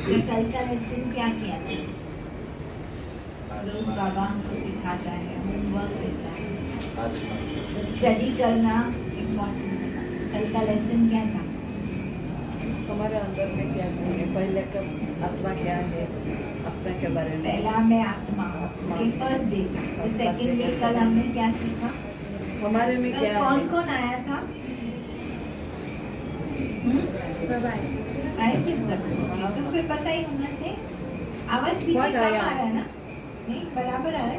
तो कल का लेसन क्या किया था? रोज बाबा हमको सिखाता है, होमवर्क देता है, स्टडी करना इम्पोर्टेंट है। कल का लेसन क्या था? हमारे अंदर में क्या है, पहले का आत्मा क्या है, आत्मा के बारे में। पहला मैं आत्मा के फर्स्ट डे था, और सेकंड डे कल हमने क्या सीखा? हमारे में क्या है? कौन कौन आया था? आए थे सब, तो फिर पता ही होना चाहिए। आवाज पीछे कम आ रहा है ना? नहीं, बराबर आ रहा है।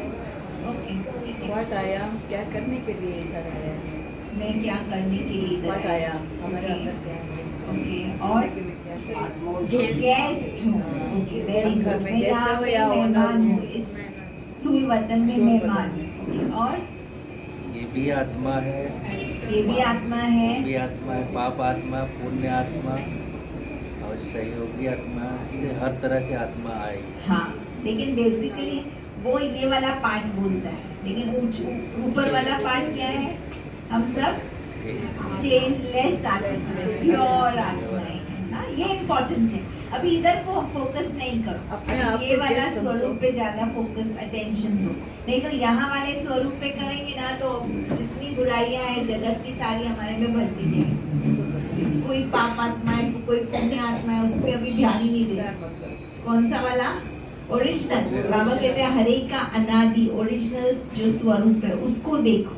ओके, ठीक है। व्हाट आया, क्या करने के लिए इधर आया है? मैं क्या करने के लिए इधर व्हाट आया? आया, हमारे अंदर क्या है? ओके, और गेस्ट हूँ। ओके, वेरी घर गुड। में मैं guest यहाँ हो पे या owner मेहमान हो? हूँ, इस स्थूल वतन में मेहमान हूँ। और ये भी आत्मा है, ये भी आत्मा है, ये भी आत्मा है, पाप आत्मा, पुण्य आत्मा और सहयोगी आत्मा से हर तरह की आत्मा आए। हाँ। लेकिन बेसिकली वो ये वाला पार्ट बोलता है, लेकिन ऊपर वाला पार्ट क्या है? हम सब चेंजलेस आत्मा, प्योर आत्मा है ना, ये इम्पोर्टेंट है। अभी इधर को फोकस नहीं करो, अपने आप ये को वाला just समझो। स्वरूप पे ज्यादा फोकस अटेंशन दो, नहीं तो यहाँ वाले स्वरूप पे करेंगे ना तो जितनी बुराइयां हैं जगत की सारी हमारे में भरती जाएगी। कोई पाप आत्मा है, कोई पुण्य आत्मा है, उस पर अभी ध्यान ही नहीं देगा। कौन सा वाला? ओरिजिनल। बाबा कहते हैं हरे का अनादि ओरिजिनल जो स्वरूप है उसको देखो,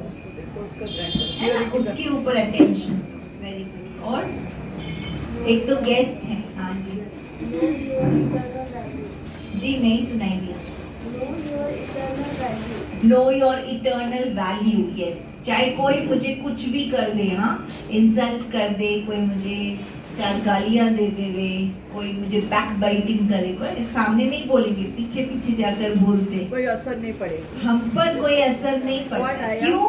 है ना, उसके ऊपर अटेंशन। Very good. और एक तो गेस्ट है। हाँ जी जी, नहीं सुनाई दिया। Know your eternal value. Yes, चाहे कोई मुझे कुछ भी कर दे, हाँ, इंसल्ट कर दे, कोई मुझे चार गालियां दे देवे, कोई मुझे बैक बाइटिंग करे, कोई सामने नहीं बोलेंगे, पीछे पीछे जाकर बोलते, कोई असर नहीं पड़ेगा। हम पर कोई असर नहीं What पड़ता। I am? क्यों?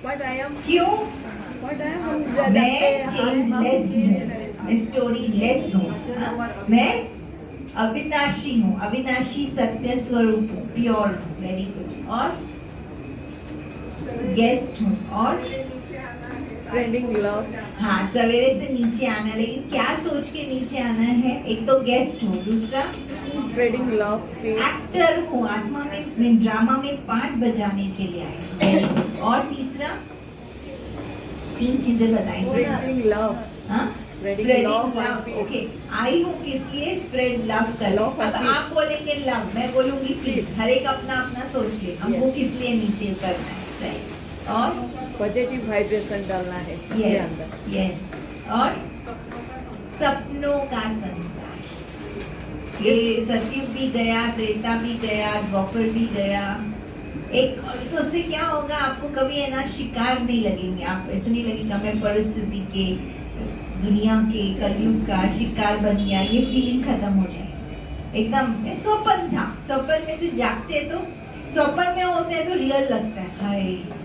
व्हाट आई एम, क्यों? व्हाट आई एम, मैं चेंजलेस हूँ, मैं स्टोरी लेस हूँ, हाँ? मैं अविनाशी हूँ, अविनाशी सत्य स्वरूप हूँ, प्योर हूँ। Very good. और गेस्ट हूँ, और स्प्रेडिंग लव। हाँ, सवेरे से नीचे आना, लेकिन क्या सोच के नीचे आना है? एक तो गेस्ट हूँ, दूसरा स्प्रेडिंग लव, पीस। एक्टर हूँ, आत्मा में मैं ड्रामा में पार्ट बजाने के लिए आई हूँ। और तीसरा, तीन चीजें बताई। स्प्रेडिंग लव, हाँ? Spreading Spreading love and love, peace. okay. आई हूँ किस लिए? स्प्रेड लव कर। Love and अब peace. आप बोलेंगे लव, मैं बोलूंगी पीस। Peace. हर एक अपना अपना सोच ले हमको Yes. किस लिए नीचे करना है, राइट? और पॉजिटिव वाइब्रेशन डालना है ये यस अंदर। यस, और सपनों का संसार। ये सतयुग भी गया, त्रेता भी गया, द्वापर भी गया। एक तो उससे क्या होगा, आपको कभी है ना शिकार नहीं लगेंगे, आप ऐसे नहीं लगेगा मैं परिस्थिति के, दुनिया के, कलयुग का शिकार बन गया, ये फीलिंग खत्म हो जाएगी एकदम। स्वप्न था, स्वप्न में से जागते तो, स्वप्न में होते हैं तो रियल लगता है, हाय,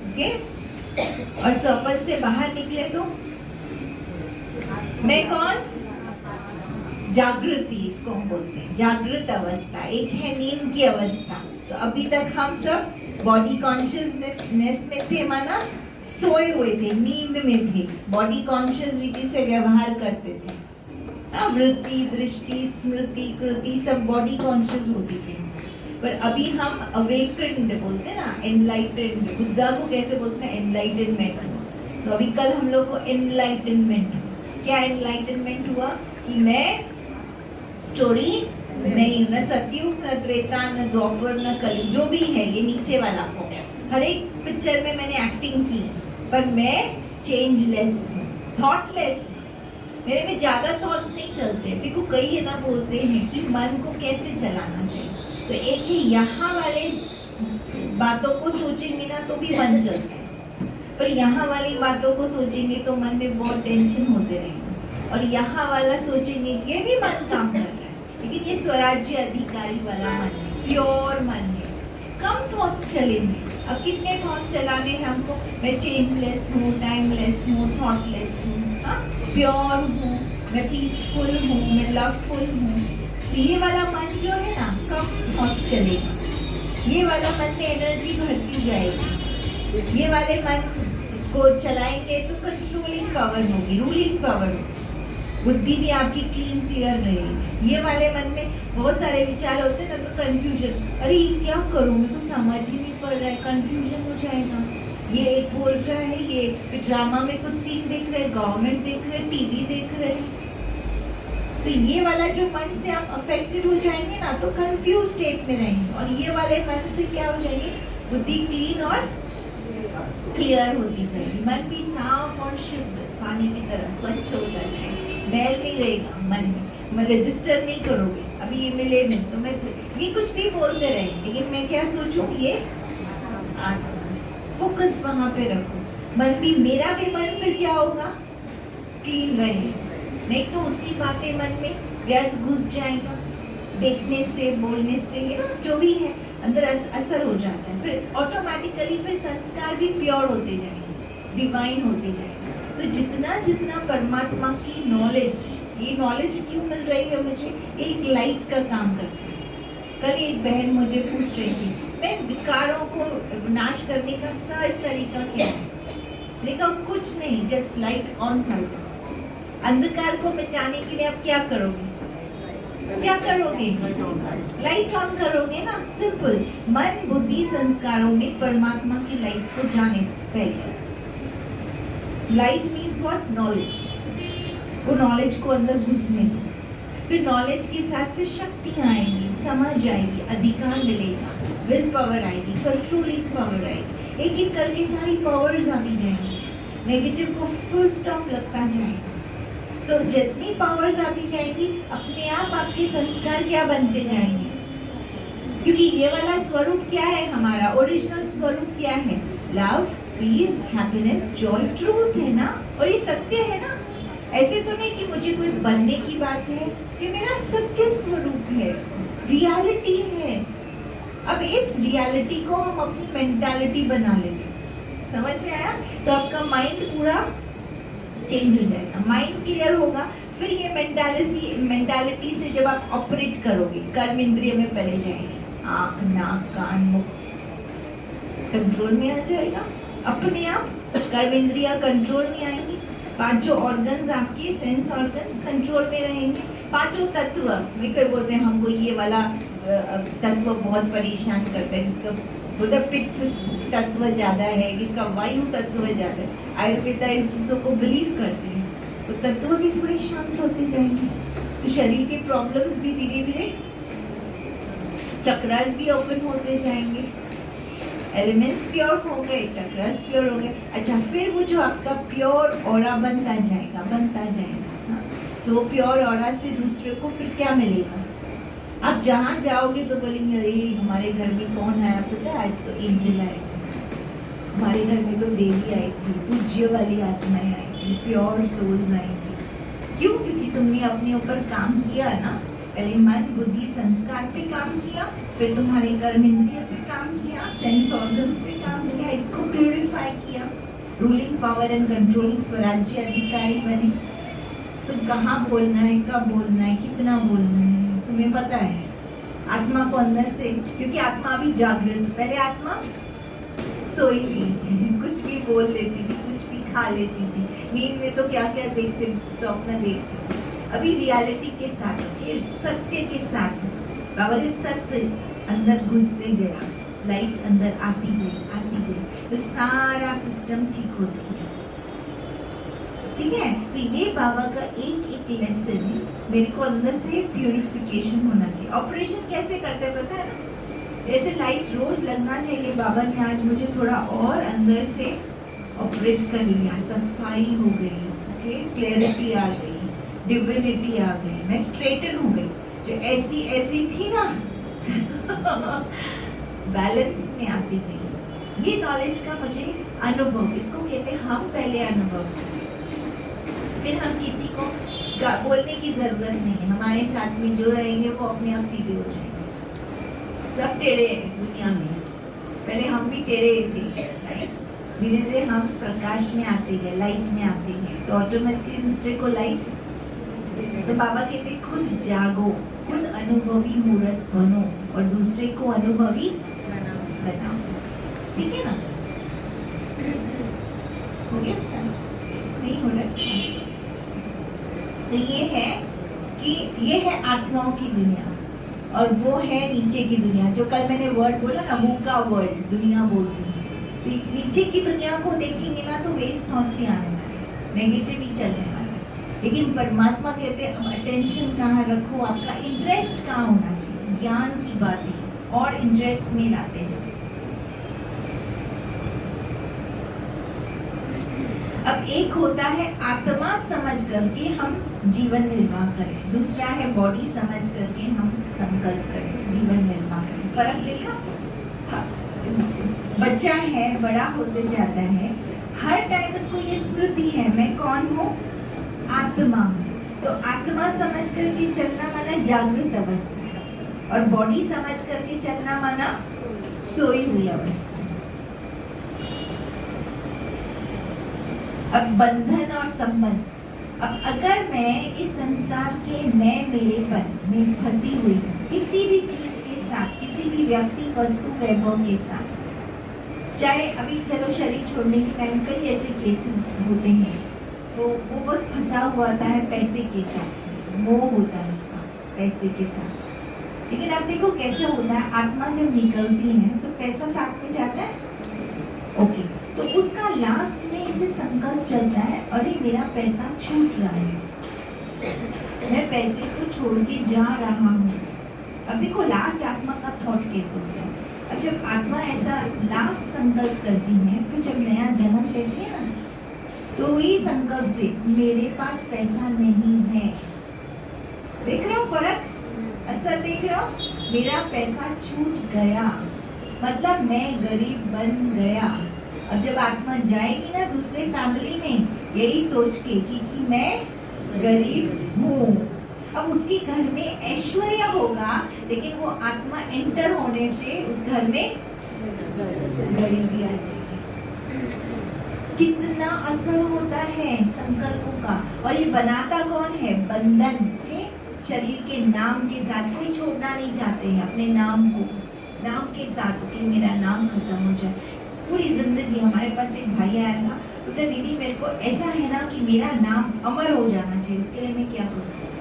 ओके। और स्वप्न से बाहर निकले तो मैं कौन? जागृति, इसको हम बोलते हैं जागृत अवस्था। एक है नींद की अवस्था। तो अभी तक हम सब बॉडी कॉन्शियसनेस में थे, माना सोए हुए थे, नींद में थे, बॉडी कॉन्शियस विधि से व्यवहार करते थे, वृत्ति, दृष्टि, स्मृति, कृति सब बॉडी कॉन्शियस होती थी। पर अभी हम अवेकन्ड बोलते हैं ना, एनलाइटेंड। बुद्धा को कैसे बोलते हैं? एनलाइटनमेंट। तो अभी कल हम लोग को एनलाइटनमेंट, क्या एनलाइटनमेंट हुआ कि मैं स्टोरी नहीं, न सतयुग, न त्रेता, न द्वापर, न कलयुग, जो भी है ये नीचे वाला हो, हर एक पिक्चर में मैंने एक्टिंग की, पर मैं चेंजलेस हूँ, थॉटलेस हूँ। मेरे में ज्यादा थॉट्स नहीं चलते। देखो कई है ना बोलते हैं कि मन को कैसे चलाना चाहिए, तो एक है यहाँ वाले बातों को सोचेंगे ना तो भी मन चलता है, पर यहाँ वाली बातों को सोचेंगे तो मन में बहुत टेंशन होते रहेंगे, और यहाँ वाला सोचेंगे ये भी मन काम कर रहा है, लेकिन ये स्वराज्य अधिकारी वाला मन है, प्योर मन है, कम थॉट्स चलेंगे। अब कितने थॉट्स चलाने हैं हमको? मैं चेंजलेस हूँ, टाइमलेस हूँ, थॉटलेस हूँ, प्योर हूँ, मैं पीसफुल हूँ, मैं लवफुल हूँ। तो ये वाला मन जो है ना, कम थॉट्स चलेगा, ये वाला मन में एनर्जी भरती जाएगी। ये वाले मन को चलाएंगे तो कंट्रोलिंग पावर होगी, रूलिंग पावर होगी। बुद्धि भी आपकी क्लीन क्लियर रहेगी। ये वाले मन में बहुत सारे विचार होते हैं ना, तो कंफ्यूजन, अरे ये क्या करूँ, मेरे को समझ ही नहीं पड़ रहा है, कंफ्यूजन हो जाएगा। ये एक बोल रहा है, ये ड्रामा में कुछ सीन देख रहे हैं, गवर्नमेंट देख रहे हैं, टीवी देख रहे हैं, तो ये वाला जो मन से आप अफेक्टेड हो जाएंगे ना, तो कंफ्यूज स्टेट में रहेंगे। और ये वाले मन से क्या हो जाएंगे, बुद्धि क्लीन और क्लियर होती जाएगी। मन भी साफ और शुद्ध पानी की तरह स्वच्छ होता जाएगा, मैल नहीं रहेगा मन में। मैं रजिस्टर नहीं करोगे, अभी ये मिले नहीं तो मैं ये कुछ भी बोलते रहेंगे, लेकिन मैं क्या सोचूं, ये फोकस वहां पे रखो। मन भी, मेरा भी मन फिर क्या होगा, क्लीन रहे, नहीं तो उसकी बातें मन में व्यर्थ घुस जाएगा, देखने से बोलने से, ये ना जो भी है अंदर असर हो जाता है। फिर ऑटोमेटिकली फिर संस्कार भी प्योर होते जाएंगे, डिवाइन होते जाएंगे। तो जितना जितना परमात्मा की नॉलेज, ये नॉलेज क्यों मिल रही है मुझे, एक लाइट का काम करती है। कल एक बहन मुझे पूछ रही थी, मैं विकारों को नाश करने का सहज तरीका क्या है? मैंने कहा कुछ नहीं, जस्ट लाइट ऑन कर दो। अंधकार को मिटाने के लिए आप क्या करोगे, क्या करोगे, लाइट ऑन करोगे ना, सिंपल। मन बुद्धि संस्कारों में परमात्मा की लाइट को जाने पहले। Light means what, knowledge. वो नॉलेज को अंदर घुसने दो, फिर नॉलेज के साथ फिर शक्तियाँ आएंगी, समझ आएगी, अधिकार मिलेगा, विल पावर आएगी, कंट्रोलिंग पावर आएगी, एक एक करके सारी पावर्स आती जाएंगी, नेगेटिव को फुल स्टॉप लगता जाएगा। तो जितनी पावर्स आती जाएंगी, अपने आप आपके संस्कार क्या बनते जाएंगे, क्योंकि ये वाला स्वरूप क्या है, हमारा ओरिजिनल स्वरूप क्या है, love, peace, happiness, joy, truth है ना, और ये सत्य है ना। ऐसे तो नहीं कि मुझे कोई बनने की बात है, ये मेरा सत्य स्वरूप है, रियलिटी है। अब इस रियलिटी को हम अपनी मेंटालिटी बना लेंगे, समझ में आया? तो आपका माइंड पूरा चेंज हो जाएगा, माइंड क्लियर होगा, फिर ये मेंटालिटी से जब आप ऑपरेट करोगे, कर्म इंद्रिय में पहले जाएंगे, आँख, नाक, कान, मुख कंट्रोल में आ जाएगा अपने आप, कर्म इंद्रिया कंट्रोल में आएंगी, पांचों ऑर्गन्स आपके सेंस ऑर्गन्स कंट्रोल में रहेंगे, पांचों तत्व। वे बोलते हैं हमको ये वाला तत्व बहुत परेशान करता है, जिसका उधर पित्त तत्व ज्यादा है, किसका वायु तत्व ज्यादा है। आयुर्वेदा इन चीजों को बिलीव करते हैं, तो तत्व भी पूरे शांत होते जाएंगे, तो शरीर के प्रॉब्लम्स भी धीरे धीरे, चक्रास भी ओपन होते जाएंगे, एलिमेंट्स प्योर हो गए, चक्रास प्योर हो गए। अच्छा, फिर वो जो आपका प्योर ऑरा बनता जाएगा हाँ? तो वो प्योर ऑरा से दूसरे को फिर क्या मिलेगा, आप जहाँ जाओगे तो बोलेंगे अरे हमारे घर में कौन आया पता है, आज तो एंजल आए थे, हमारे घर में तो देवी आई थी, पूज्य वाली आत्माएं आई थी, प्योर सोल्स आई थी। क्यों? क्योंकि तुमने अपने ऊपर काम किया ना, पहले मन बुद्धि संस्कार पे काम किया, फिर तुम्हारे कर्म इंद्रिय पे काम किया, सेंस ऑर्गन्स पे काम किया, इसको प्यूरिफाई किया, रूलिंग पावर एंड कंट्रोलिंग स्वराज्य अधिकारी बने। तो कहाँ बोलना है, कब बोलना है, कितना बोलना है, तुम्हें पता है। आत्मा को अंदर से, क्योंकि आत्मा अभी जागृत, पहले आत्मा सोई थी, कुछ भी बोल लेती थी, कुछ भी खा लेती थी, नींद में तो क्या क्या देखते, स्वप्न देखते। अभी रियलिटी के साथ, सत्य के साथ, बाबा जी सत्य अंदर घुसते गया, लाइट अंदर आती गई, तो सारा सिस्टम ठीक होता गया। ठीक है, तो ये बाबा का एक लेसन है, मेरे को अंदर से प्यूरिफिकेशन होना चाहिए। ऑपरेशन कैसे करते हैं पता है ना, जैसे लाइट रोज लगना चाहिए, बाबा ने आज मुझे थोड़ा और अंदर से ऑपरेट कर लिया, सफाई हो गई, ओके, क्लैरिटी आ गई, डिविनिटी आ गई, मैं स्ट्रेटन हो गई, जो ऐसी थी ना बैलेंस में आती गई। ये नॉलेज का मुझे अनुभव, इसको कहते हैं हम पहले अनुभव करें, फिर हम किसी को बोलने की जरूरत नहीं है, हमारे साथ में जो रहेंगे वो अपने आप सीधे हो जाएंगे। सब टेढ़े हैं दुनिया में, पहले हम भी टेढ़े थे, धीरे धीरे हम प्रकाश में आते गए, लाइट में आते गए, तो ऑटोमेटिकली दूसरे को लाइट। तो बाबा कहते खुद जागो, खुद अनुभवी मूर्त बनो और दूसरे को अनुभवी बनाओ। ठीक है ना, हो गया? नहीं हो रहा? तो ये ये है आत्माओं की दुनिया और वो है नीचे की दुनिया। जो कल मैंने वर्ड बोला ना, हु का वर्ड दुनिया बोलती है। नीचे की दुनिया को देखेंगे ना तो वेस्ट थॉट्स ही आने वाले, नेगेटिव ही चलने वाला। लेकिन परमात्मा कहते हैं अब अटेंशन कहाँ रखो, आपका इंटरेस्ट कहाँ होना चाहिए, ज्ञान की बातें और इंटरेस्ट में लाते जाओ। अब एक होता है आत्मा समझ करके हम जीवन निर्वाह करें, दूसरा है बॉडी समझ करके हम संकल्प करें, जीवन निर्वाह करें। फर्क देखा? बच्चा है, बड़ा होते जाता है, हर टाइम उसको ये स्मृति है मैं कौन हूँ, आत्मा हूँ। तो आत्मा समझ करके चलना माना जागृत अवस्था और बॉडी समझ करके चलना माना सोई हुई अवस्था। अब बंधन और संबंध, अब अगर मैं इस संसार के मैं मेरेपन में फंसी हुई हूँ किसी भी चीज के साथ, किसी भी व्यक्ति वस्तु वैभव के साथ, चाहे अभी चलो शरीर छोड़ने के टाइम कई ऐसे केसेस होते हैं तो वो बहुत फंसा हुआ था है पैसे के साथ, मोह होता है उसका पैसे के साथ। लेकिन आप देखो कैसे होता है, आत्मा जब निकलती है तो पैसा साथ में जाता है, ओके, तो उसका लास्ट में इसे संकल्प चलता है अरे मेरा पैसा छूट रहा है, मैं पैसे को छोड़ के जा रहा हूँ। अब देखो लास्ट आत्मा का थॉट कैसे होता है। अब जब आत्मा ऐसा लास्ट संकल्प करती है तो जब नया जन्म लेती है ना तो वही संकल्प से मेरे पास पैसा नहीं है, देख रहे हो फर्क, असर देख रहे हो, मेरा पैसा छूट गया मतलब मैं गरीब बन गया। अब जब आत्मा जाएगी ना दूसरे फैमिली में यही सोच के कि मैं गरीब हूँ, अब उसके घर में ऐश्वर्य होगा लेकिन वो आत्मा एंटर होने से उस घर में गरीबी आ जाएगी। कितना असर होता है संकल्पों का, और ये बनाता कौन है, बंधन के शरीर के नाम के साथ। कोई छोड़ना नहीं चाहते हैं अपने नाम को, नाम के साथ कि मेरा नाम खत्म हो जाए। पूरी जिंदगी हमारे पास एक भाई आया था, बोलते दीदी मेरे को ऐसा है ना कि मेरा नाम अमर हो जाना चाहिए, उसके लिए मैं क्या करूँ।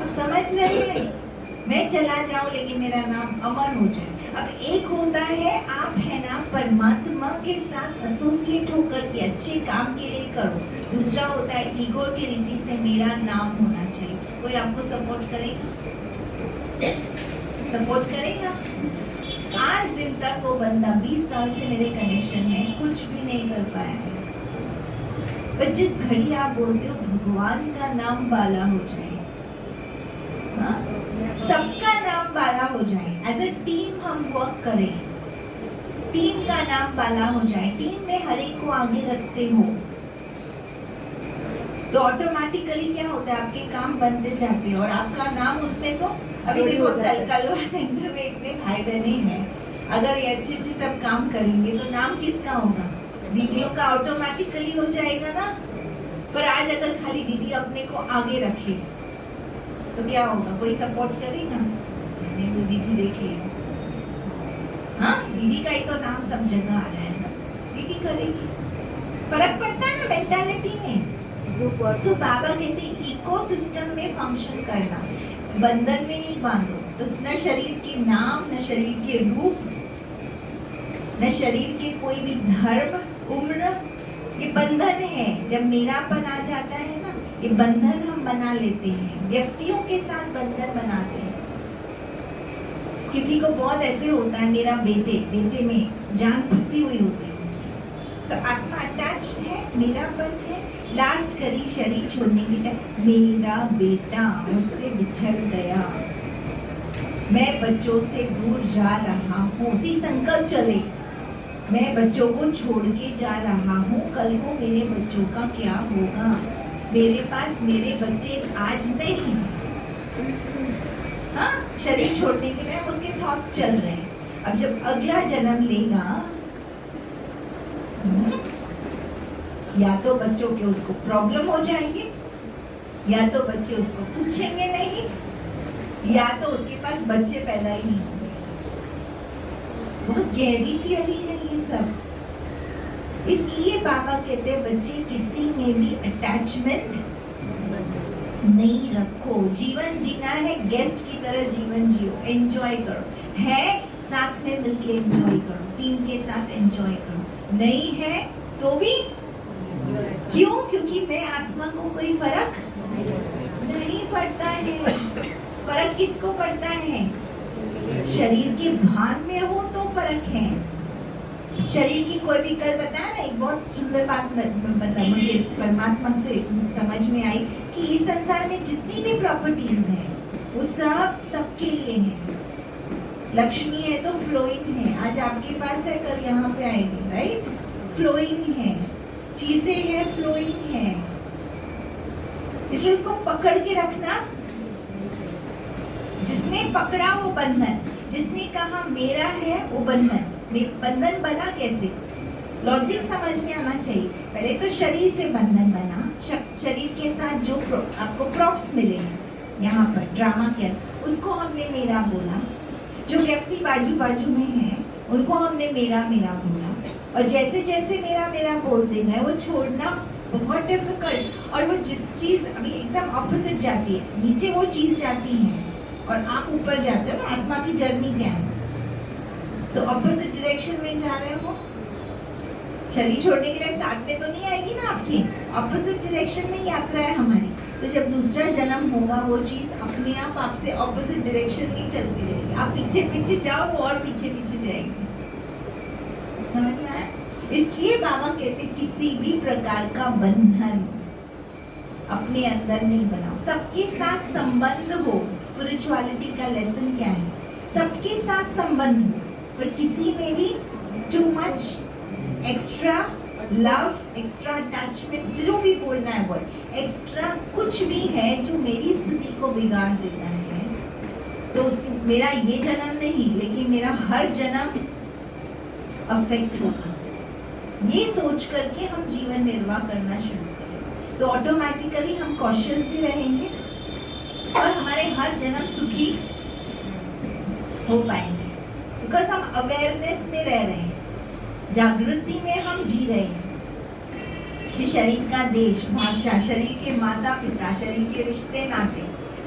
अब समझ रहे हैं, मैं चला जाऊं लेकिन मेरा नाम अमर हो जाए। अब एक होता है आप है ना परमात्मा के साथ एसोसिएट होकर के अच्छे काम के लिए करो, दूसरा होता है ईगो की रीति से मेरा नाम होना चाहिए। कोई आपको सपोर्ट करेगा, सपोर्ट करेगा? आज दिन तक वो बंदा 20 साल से मेरे कनेक्शन है, कुछ भी नहीं कर पाया है। पर जिस घड़ी आप बोलते हो भगवान का नाम बाला हो जाए, हाँ? सबका नाम बाला हो जाए, एज अ टीम हम वर्क करें, टीम का नाम बाला हो जाए, टीम में हर एक को आगे रखते हो तो ऑटोमेटिकली क्या होता है, आपके काम बनते जाते हैं और आपका नाम उसमें तो अभी देखो कलवा सेंटर में इतने भाई बहने हैं, अगर ये अच्छे अच्छे सब काम करेंगे तो नाम किसका होगा, दीदियों का ऑटोमेटिकली हो जाएगा ना। पर आज अगर खाली दीदी अपने को आगे रखे तो क्या होगा, कोई सपोर्ट करेगा, तो दीदी देखे, हाँ दीदी का ही तो नाम सब जगह आ रहा है ना, दीदी करेगी, फर्क पड़ता है ना मेंटालिटी में। सो बाबा कहते इकोसिस्टम में फंक्शन करना, बंधन में नहीं बांधो, तो न शरीर के नाम, न शरीर के रूप, न शरीर के कोई भी धर्म, उम्र, ये बंधन है। जब मेरापन आ जाता है ना, ये बंधन हम बना लेते हैं, व्यक्तियों के साथ बंधन बनाते हैं। किसी को बहुत ऐसे होता है मेरा बेटे में जान फंसी हुई होती है, तो आत्मा अटैच्ड है, मेरापन है, लास्ट करी शरीर छोड़ने की टाइम मेरा बेटा मुझसे बिछड़ गया, मैं बच्चों से दूर जा रहा हूँ, उसी संकल्प चले, मैं बच्चों को छोड़ के जा रहा हूँ, कल को मेरे बच्चों का क्या होगा, मेरे पास मेरे बच्चे आज नहीं, हाँ शरीर छोड़ने के लिए उसके थॉट्स चल रहे हैं। अब जब अगला जन्म लेगा, या तो बच्चों के उसको प्रॉब्लम हो जाएंगे, या तो बच्चे उसको पूछेंगे नहीं, या तो उसके पास बच्चे पैदा ही नहीं होंगे। बहुत गहरी थियरी है ये सब। इसलिए बाबा कहते हैं बच्चे किसी में भी अटैचमेंट नहीं रखो। जीवन जीना है, गेस्ट की तरह जीवन जियो, एंजॉय करो। है साथ में मिलके एंजॉय करो, टीम के साथ एंजॉय करो। नहीं है तो भी क्यों? क्योंकि मैं आत्मा को कोई फर्क नहीं पड़ता है। फर्क किसको पड़ता है? शरीर के भान में हो तो फर्क है। शरीर की कोई भी, कल बताया ना एक बहुत सुंदर बात, मतलब मुझे परमात्मा से समझ में आई कि इस संसार में जितनी भी प्रॉपर्टीज हैं वो सब सबके लिए है। लक्ष्मी है तो फ्लोइंग है, आज आपके पास है कल यहाँ पे आएगी, राइट? फ्लोइंग है, चीजें हैं फ्लोइंग है, इसलिए उसको पकड़ के रखना। जिसने पकड़ा वो बंधन, जिसने कहा मेरा है वो बंधन। बंधन बना कैसे? लॉजिक समझ में आना चाहिए। पहले तो शरीर से बंधन बना, शरीर के साथ जो आपको प्रॉप्स मिले हैं यहाँ पर ड्रामा के अंदर, उसको हमने मेरा बोला। जो व्यक्ति बाजू बाजू में है उनको हमने मेरा मेरा बोला, और जैसे जैसे मेरा मेरा बोलते गए वो छोड़ना बहुत डिफिकल्ट। और वो जिस चीज अभी एकदम ऑपोजिट जाती है, नीचे वो चीज जाती है और आप ऊपर जाते हो ना। आत्मा की जर्नी क्या है? तो ऑपोजिट डायरेक्शन में जा रहे हो। शरीर छोड़ने के लिए साथ में तो नहीं आएगी ना आपकी, ऑपोजिट डायरेक्शन में यात्रा है हमारी। तो जब दूसरा जन्म होगा वो चीज अपने आप आपसे ऑपोजिट डायरेक्शन में चलती रहेगी। आप पीछे पीछे जाओ वो और पीछे पीछे जाएगी। समझ में आया? इसलिए बाबा कहते किसी भी प्रकार का बंधन अपने अंदर नहीं बनाओ। सबके साथ संबंध हो। स्पिरिचुअलिटी का लेसन क्या है? सबके साथ संबंध हो, पर किसी में भी too much extra love, extra attachment, जो भी बोलना है वर्ड, एक्स्ट्रा कुछ भी है जो मेरी स्थिति को बिगाड़ देता है, तो उसमें मेरा ये जन्म नहीं लेकिन मेरा हर जन्म अफेक्ट होगा। ये सोच करके हम जीवन निर्वाह करना शुरू करें तो ऑटोमेटिकली हम कॉशियस भी रहेंगे और हमारे हर जन्म सुखी हो पाएंगे, बिकॉज हम अवेयरनेस में रह रहे हैं, जागृति में हम जी रहे हैं कि शरीर का देश, भाषा, शरीर के माता पिता, शरीर के रिश्ते नाते,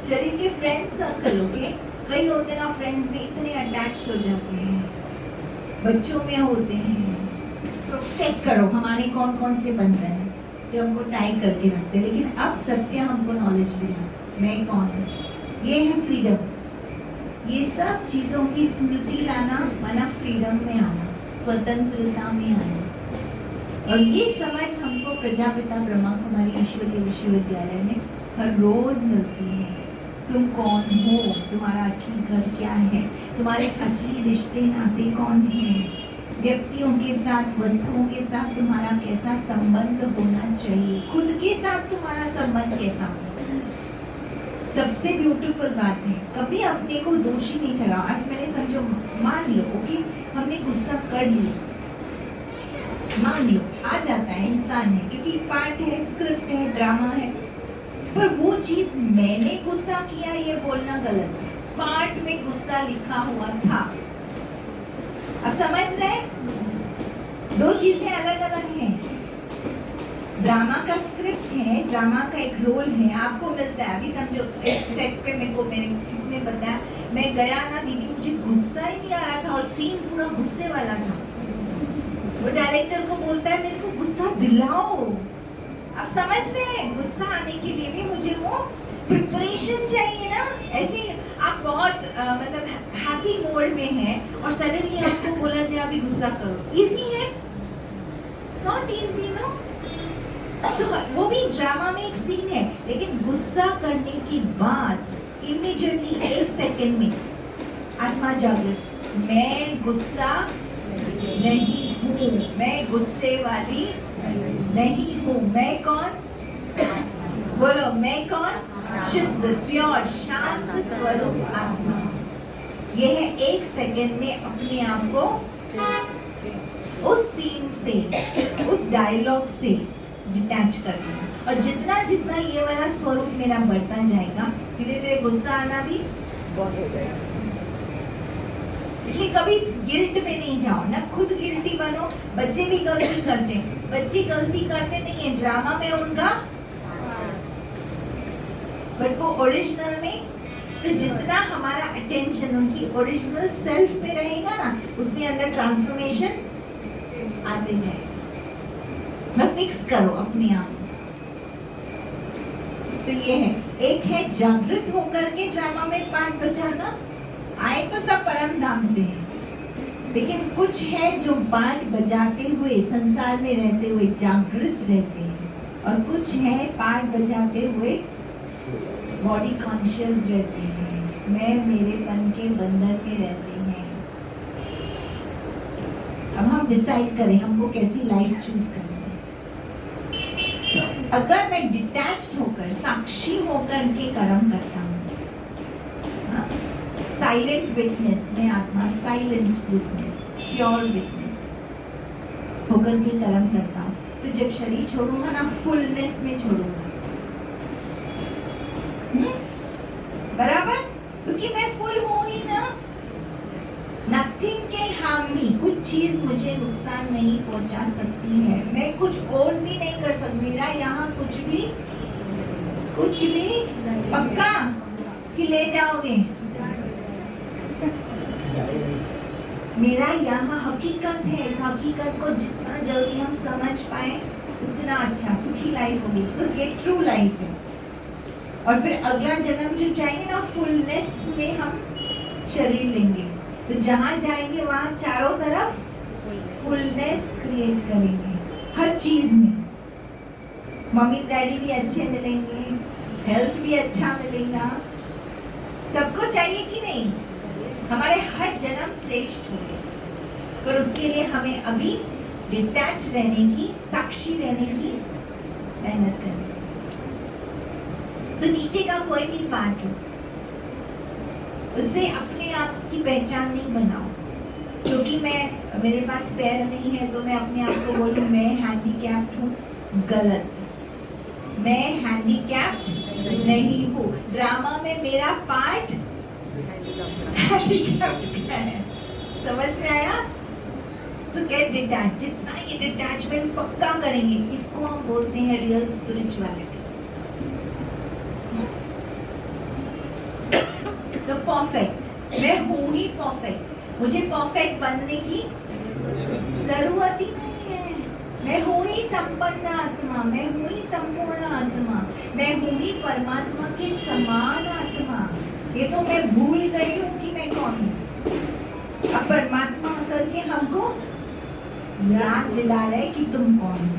शरीर के फ्रेंड सर्कल। ओके, कई होते ना फ्रेंड्स में इतने अटैच्ड हो जाते हैं, बच्चों में होते हैं। तो चेक करो हमारे कौन कौन से बंधन हैं जो हमको टाई करके रखते हैं। लेकिन अब सत्य हमको नॉलेज मिला, मैं कौन हूँ। ये है फ्रीडम। ये सब चीज़ों की स्मृति लाना माना फ्रीडम में आना, स्वतंत्रता में आना। और ये समझ हमको प्रजापिता ब्रह्मा कुमारी ईश्वर के विश्वविद्यालय में हर रोज मिलती है। तुम कौन हो, तुम्हारा असली घर क्या है, तुम्हारे असली रिश्ते नाते कौन हैं, व्यक्तियों के साथ, वस्तुओं के साथ तुम्हारा कैसा संबंध होना चाहिए, खुद के साथ तुम्हारा संबंध कैसा होना चाहिए। सबसे ब्यूटीफुल बात है, कभी अपने को दोषी नहीं ठहराओ। आज मैंने समझो, मान लो ओके हमने गुस्सा कर लिया, मान लो आ जाता है, इंसान है, क्योंकि पार्ट है, स्क्रिप्ट है, ड्रामा है। पर वो चीज मैंने गुस्सा किया ये बोलना गलत है, पार्ट में गुस्सा लिखा हुआ था। अब समझ रहे? दो चीजें अलग अलग हैं। ड्रामा का स्क्रिप्ट है, ड्रामा का एक रोल है, आपको मिलता है। अभी समझो एक सेट पे मेरे को किसने बताया, मैं गया ना दीदी, मुझे गुस्सा ही नहीं आ रहा था और सीन पूरा गुस्से वाला था। वो डायरेक्टर को बोलता है मेरे को गुस्सा दिलाओ। आप समझ रहे हैं, गुस्सा आने के लिए भी मुझे वो प्रिपरेशन चाहिए ना। ऐसे आप बहुत मतलब हैप्पी मोड में हैं और सडनली आपको बोला जाए अभी गुस्सा करो, इजी है? Not easy no. तो वो भी ड्रामा में एक सीन है, लेकिन गुस्सा करने के बाद इमीडिएटली 1 सेकंड में आत्मा जागृत, मैं गुस्सा नहीं हूँ, मैं गुस्से वाली नहीं हूँ। मैं कौन? बोलो, मैं कौन? शुद्ध, प्योर, शांत स्वरूप आत्मा। ये है 1 सेकंड में अपने आप को उस सीन से, उस डायलॉग से डिटैच करना। और जितना जितना ये वाला स्वरूप मेरा बढ़ता जाएगा, धीरे धीरे गुस्सा आना भी बहुत हो जाएगा। इसलिए कभी गिल्ट में नहीं जाओ ना, खुद गिल्टी बनो। बच्चे भी गलती करते हैं, बच्चे गलती करते नहीं है, ड्रामा में उनका बट वो ओरिजिनल में, तो जितना हमारा अटेंशन उनकी ओरिजिनल सेल्फ पे रहेगा ना, उसके अंदर ट्रांसफॉर्मेशन आते जाएगा। मैं फिक्स करो अपने आप को। तो ये है, एक है जागृत होकर के ड्रामा में पार्ट बजाना। आए तो सब परम धाम से हैं, लेकिन कुछ है जो पार्ट बजाते हुए संसार में रहते हुए जागृत रहते हैं, और कुछ है पार्ट बजाते हुए बॉडी कॉन्शियस रहते हैं, मैं मेरेपन के बंधन में रहते हैं। अब हम डिसाइड करें हमको कैसी लाइफ चूज करनी है। अगर मैं डिटैच्ड होकर साक्षी होकर के कर्म करता हूँ, साइलेंट विटनेस में आत्मा, साइलेंट विटनेस, प्योर विटनेस होकर के कर्म करता हूँ, तो जब शरीर छोड़ूंगा ना, फुलनेस में छोड़ूंगा। बराबर, क्योंकि मैं फुल हूँ ही ना। नथिंग कैन हार्म मी, कुछ चीज मुझे नुकसान नहीं पहुंचा सकती है। मैं कुछ ओन भी नहीं कर सकती। मेरा यहाँ कुछ भी पक्का कि ले जाओगे। मेरा यहाँ हकीकत है। इस हकीकत को जितना जल्दी हम समझ पाए उतना अच्छा, सुखी लाइफ होगी, बिकॉज ये ट्रू लाइफ है। और फिर अगला जन्म जब जाएंगे ना, फुलनेस में हम शरीर लेंगे, तो जहाँ जाएंगे वहाँ चारों तरफ फुलनेस क्रिएट करेंगे। हर चीज में मम्मी डैडी भी अच्छे मिलेंगे, हेल्थ भी अच्छा मिलेगा। सबको चाहिए कि नहीं? हमारे हर जन्म श्रेष्ठ होंगे, पर उसके लिए हमें अभी डिटैच रहने की, साक्षी रहने की मेहनत करनी। तो नीचे का कोई भी पार्ट हो, उससे अपने आप की पहचान नहीं बनाओ। क्योंकि मेरे पास पैर नहीं है तो मैं अपने आप को बोलूं मैं हैंडीकैप्ड हूँ, गलत। मैं हैंडीकैप्ड नहीं हूँ। ड्रामा में मेरा पार्ट हैंडीकैप्ड का है। समझ में आया? सो गेट डिटैच। जितना ये डिटैचमेंट पक्का करेंगे, इसको हम बोलते हैं रियल स्पिरिचुअलिटी। तो परफेक्ट, मैं हूँ ही परफेक्ट। मुझे परफेक्ट बनने की जरूरत ही नहीं है। मैं हूँ ही संपन्न आत्मा, मैं हूँ ही संपूर्ण आत्मा, मैं हूँ ही परमात्मा के समान आत्मा। ये तो मैं भूल गई हूँ कि मैं कौन हूँ। अब परमात्मा करके हमको याद दिला रहे कि तुम कौन हो।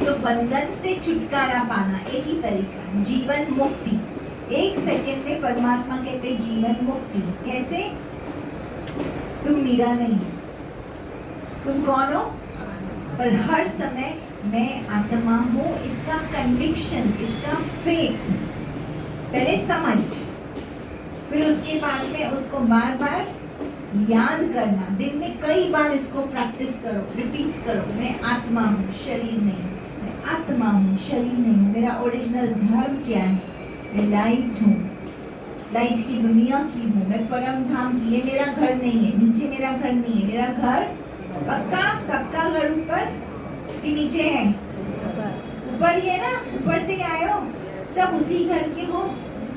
तो बंधन से छुटकारा पाना एक ही तरीका, जीवन मुक्ति। एक सेकंड में परमात्मा कहते जीवन मुक्ति। कैसे? तुम मीरा नहीं, तुम कौन हो? पर हर समय मैं आत्मा हूँ, इसका कन्विक्शन, इसका फेथ पहले समझ, फिर उसके बाद में उसको बार बार याद करना। दिन में कई बार इसको प्रैक्टिस करो, रिपीट करो। मैं आत्मा हूँ, शरीर नहीं। मैं आत्मा हूँ, शरीर नहीं हूँ। मेरा ओरिजिनल धर्म क्या है? मैं लाइट हूँ, लाइट की दुनिया की हूँ। मैं परम धाम की। ये मेरा घर नहीं है, नीचे मेरा घर नहीं है। मेरा घर पक्का, सबका घर ऊपर कि नीचे है? ऊपर ही है ना। ऊपर से आए हो, सब उसी घर के हो,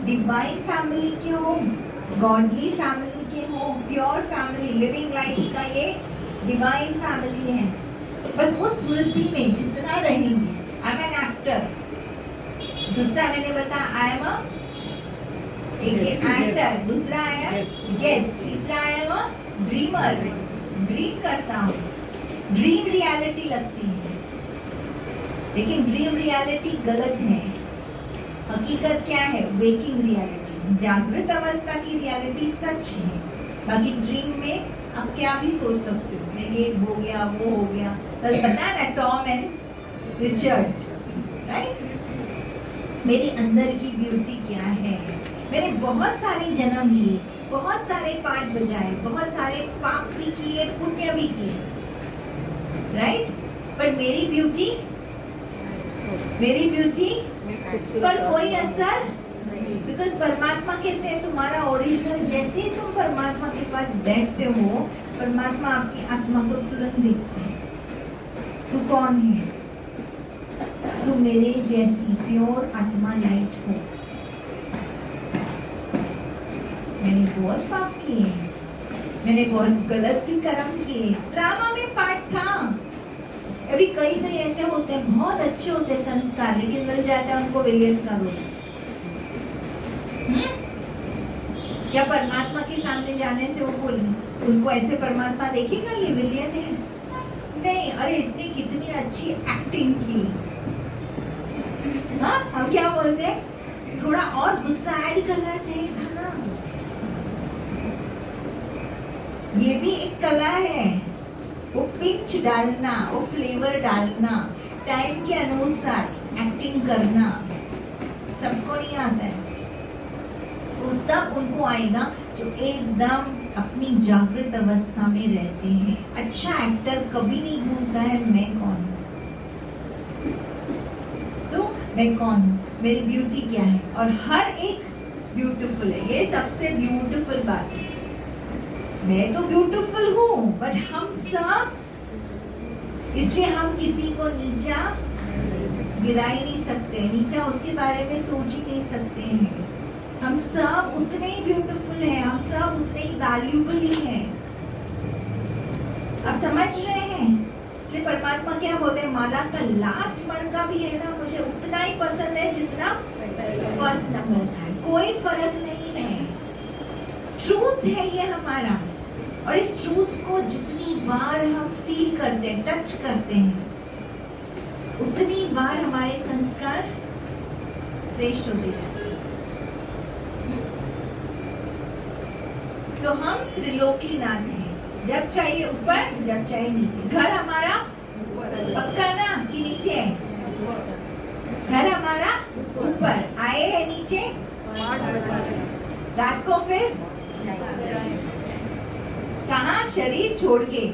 डिवाइन फैमिली के हो, गॉडली फैमिली के हो, प्योर फैमिली, लिविंग लाइट्स का ये डिवाइन फैमिली है। बस उस स्मृति में जितना रहेंगे। I am an actor. दूसरा मैंने बताया आई एम एक एक्टर, दूसरा आया गेस्ट, तीसरा आया ड्रीमर। ड्रीम करता हूँ, ड्रीम रियलिटी लगती है, लेकिन ड्रीम रियलिटी गलत है। हकीकत क्या है? वेकिंग रियलिटी, जागृत अवस्था की रियलिटी सच है। बाकी ड्रीम में आप क्या भी सोच सकते हो, मैं ये हो गया, वो हो गया। बस पता है ना, टॉम एंड रिचर्ड, राइट? मेरी अंदर की ब्यूटी क्या है? मैंने बहुत सारे जन्म लिए, बहुत सारे पाठ बजाए, बहुत सारे पाप भी किए, पुण्य भी किए, राइट? पर मेरी ब्यूटी पर कोई असर, बिकॉज परमात्मा कहते हैं तुम्हारा ओरिजिनल, जैसे ही तुम परमात्मा के पास बैठते हो, परमात्मा आपकी आत्मा को तुरंत देखते हैं। तू कौन है? तुम मेरे जैसी प्योर आत्मा लाइट हो। मैंने बहुत पाप किए, मैंने बहुत गलत भी कर्म किए, ड्रामा में पार्ट था। अभी कई कई ऐसे होते हैं, बहुत अच्छे होते हैं संस्कार, लेकिन मिल जाता है उनको विलियन का रोल। क्या परमात्मा के सामने जाने से वो बोले उनको ऐसे परमात्मा देखेगा ये विलियन है? नहीं, अरे इसने कितनी अच्छी एक्टिंग की। हाँ, हम क्या बोलते हैं, थोड़ा और गुस्सा ऐड करना चाहिए था ना। ये भी एक कला है, वो पिंच डालना, वो फ्लेवर डालना, टाइम के अनुसार एक्टिंग करना, सबको नहीं आता है। उस तक उनको आएगा जो एकदम अपनी जागृत अवस्था में रहते हैं। अच्छा एक्टर कभी नहीं भूलता है मैं कौन हूँ। मैं कौन हूँ, मेरी ब्यूटी क्या है, और हर एक ब्यूटीफुल है। ये सबसे ब्यूटीफुल बात है। मैं तो ब्यूटीफुल हूँ, बट हम सब, इसलिए हम किसी को नीचा गिरा ही नहीं सकते, नीचा उसके बारे में सोच ही नहीं सकते हैं। हम सब उतने ही ब्यूटीफुल हैं, हम सब उतने ही वैल्यूबल ही हैं। आप समझ रहे हैं? कि परमात्मा क्या बोलते हैं, माला का लास्ट मणका भी है ना, मुझे उतना ही पसंद है जितना फर्स्ट नंबर था। कोई फर्क नहीं है, ट्रूथ है ये हमारा। और इस ट्रूथ को जितनी बार हम फील करते हैं, टच करते हैं, उतनी बार हमारे संस्कार श्रेष्ठ होते जाते हैं। तो हम त्रिलोकीनाथ हैं, जब चाहिए ऊपर, जब चाहिए नीचे। घर हमारा पक्का ना कि नीचे है? घर हमारा ऊपर, आए है नीचे, रात को फिर कहाँ? शरीर छोड़ के।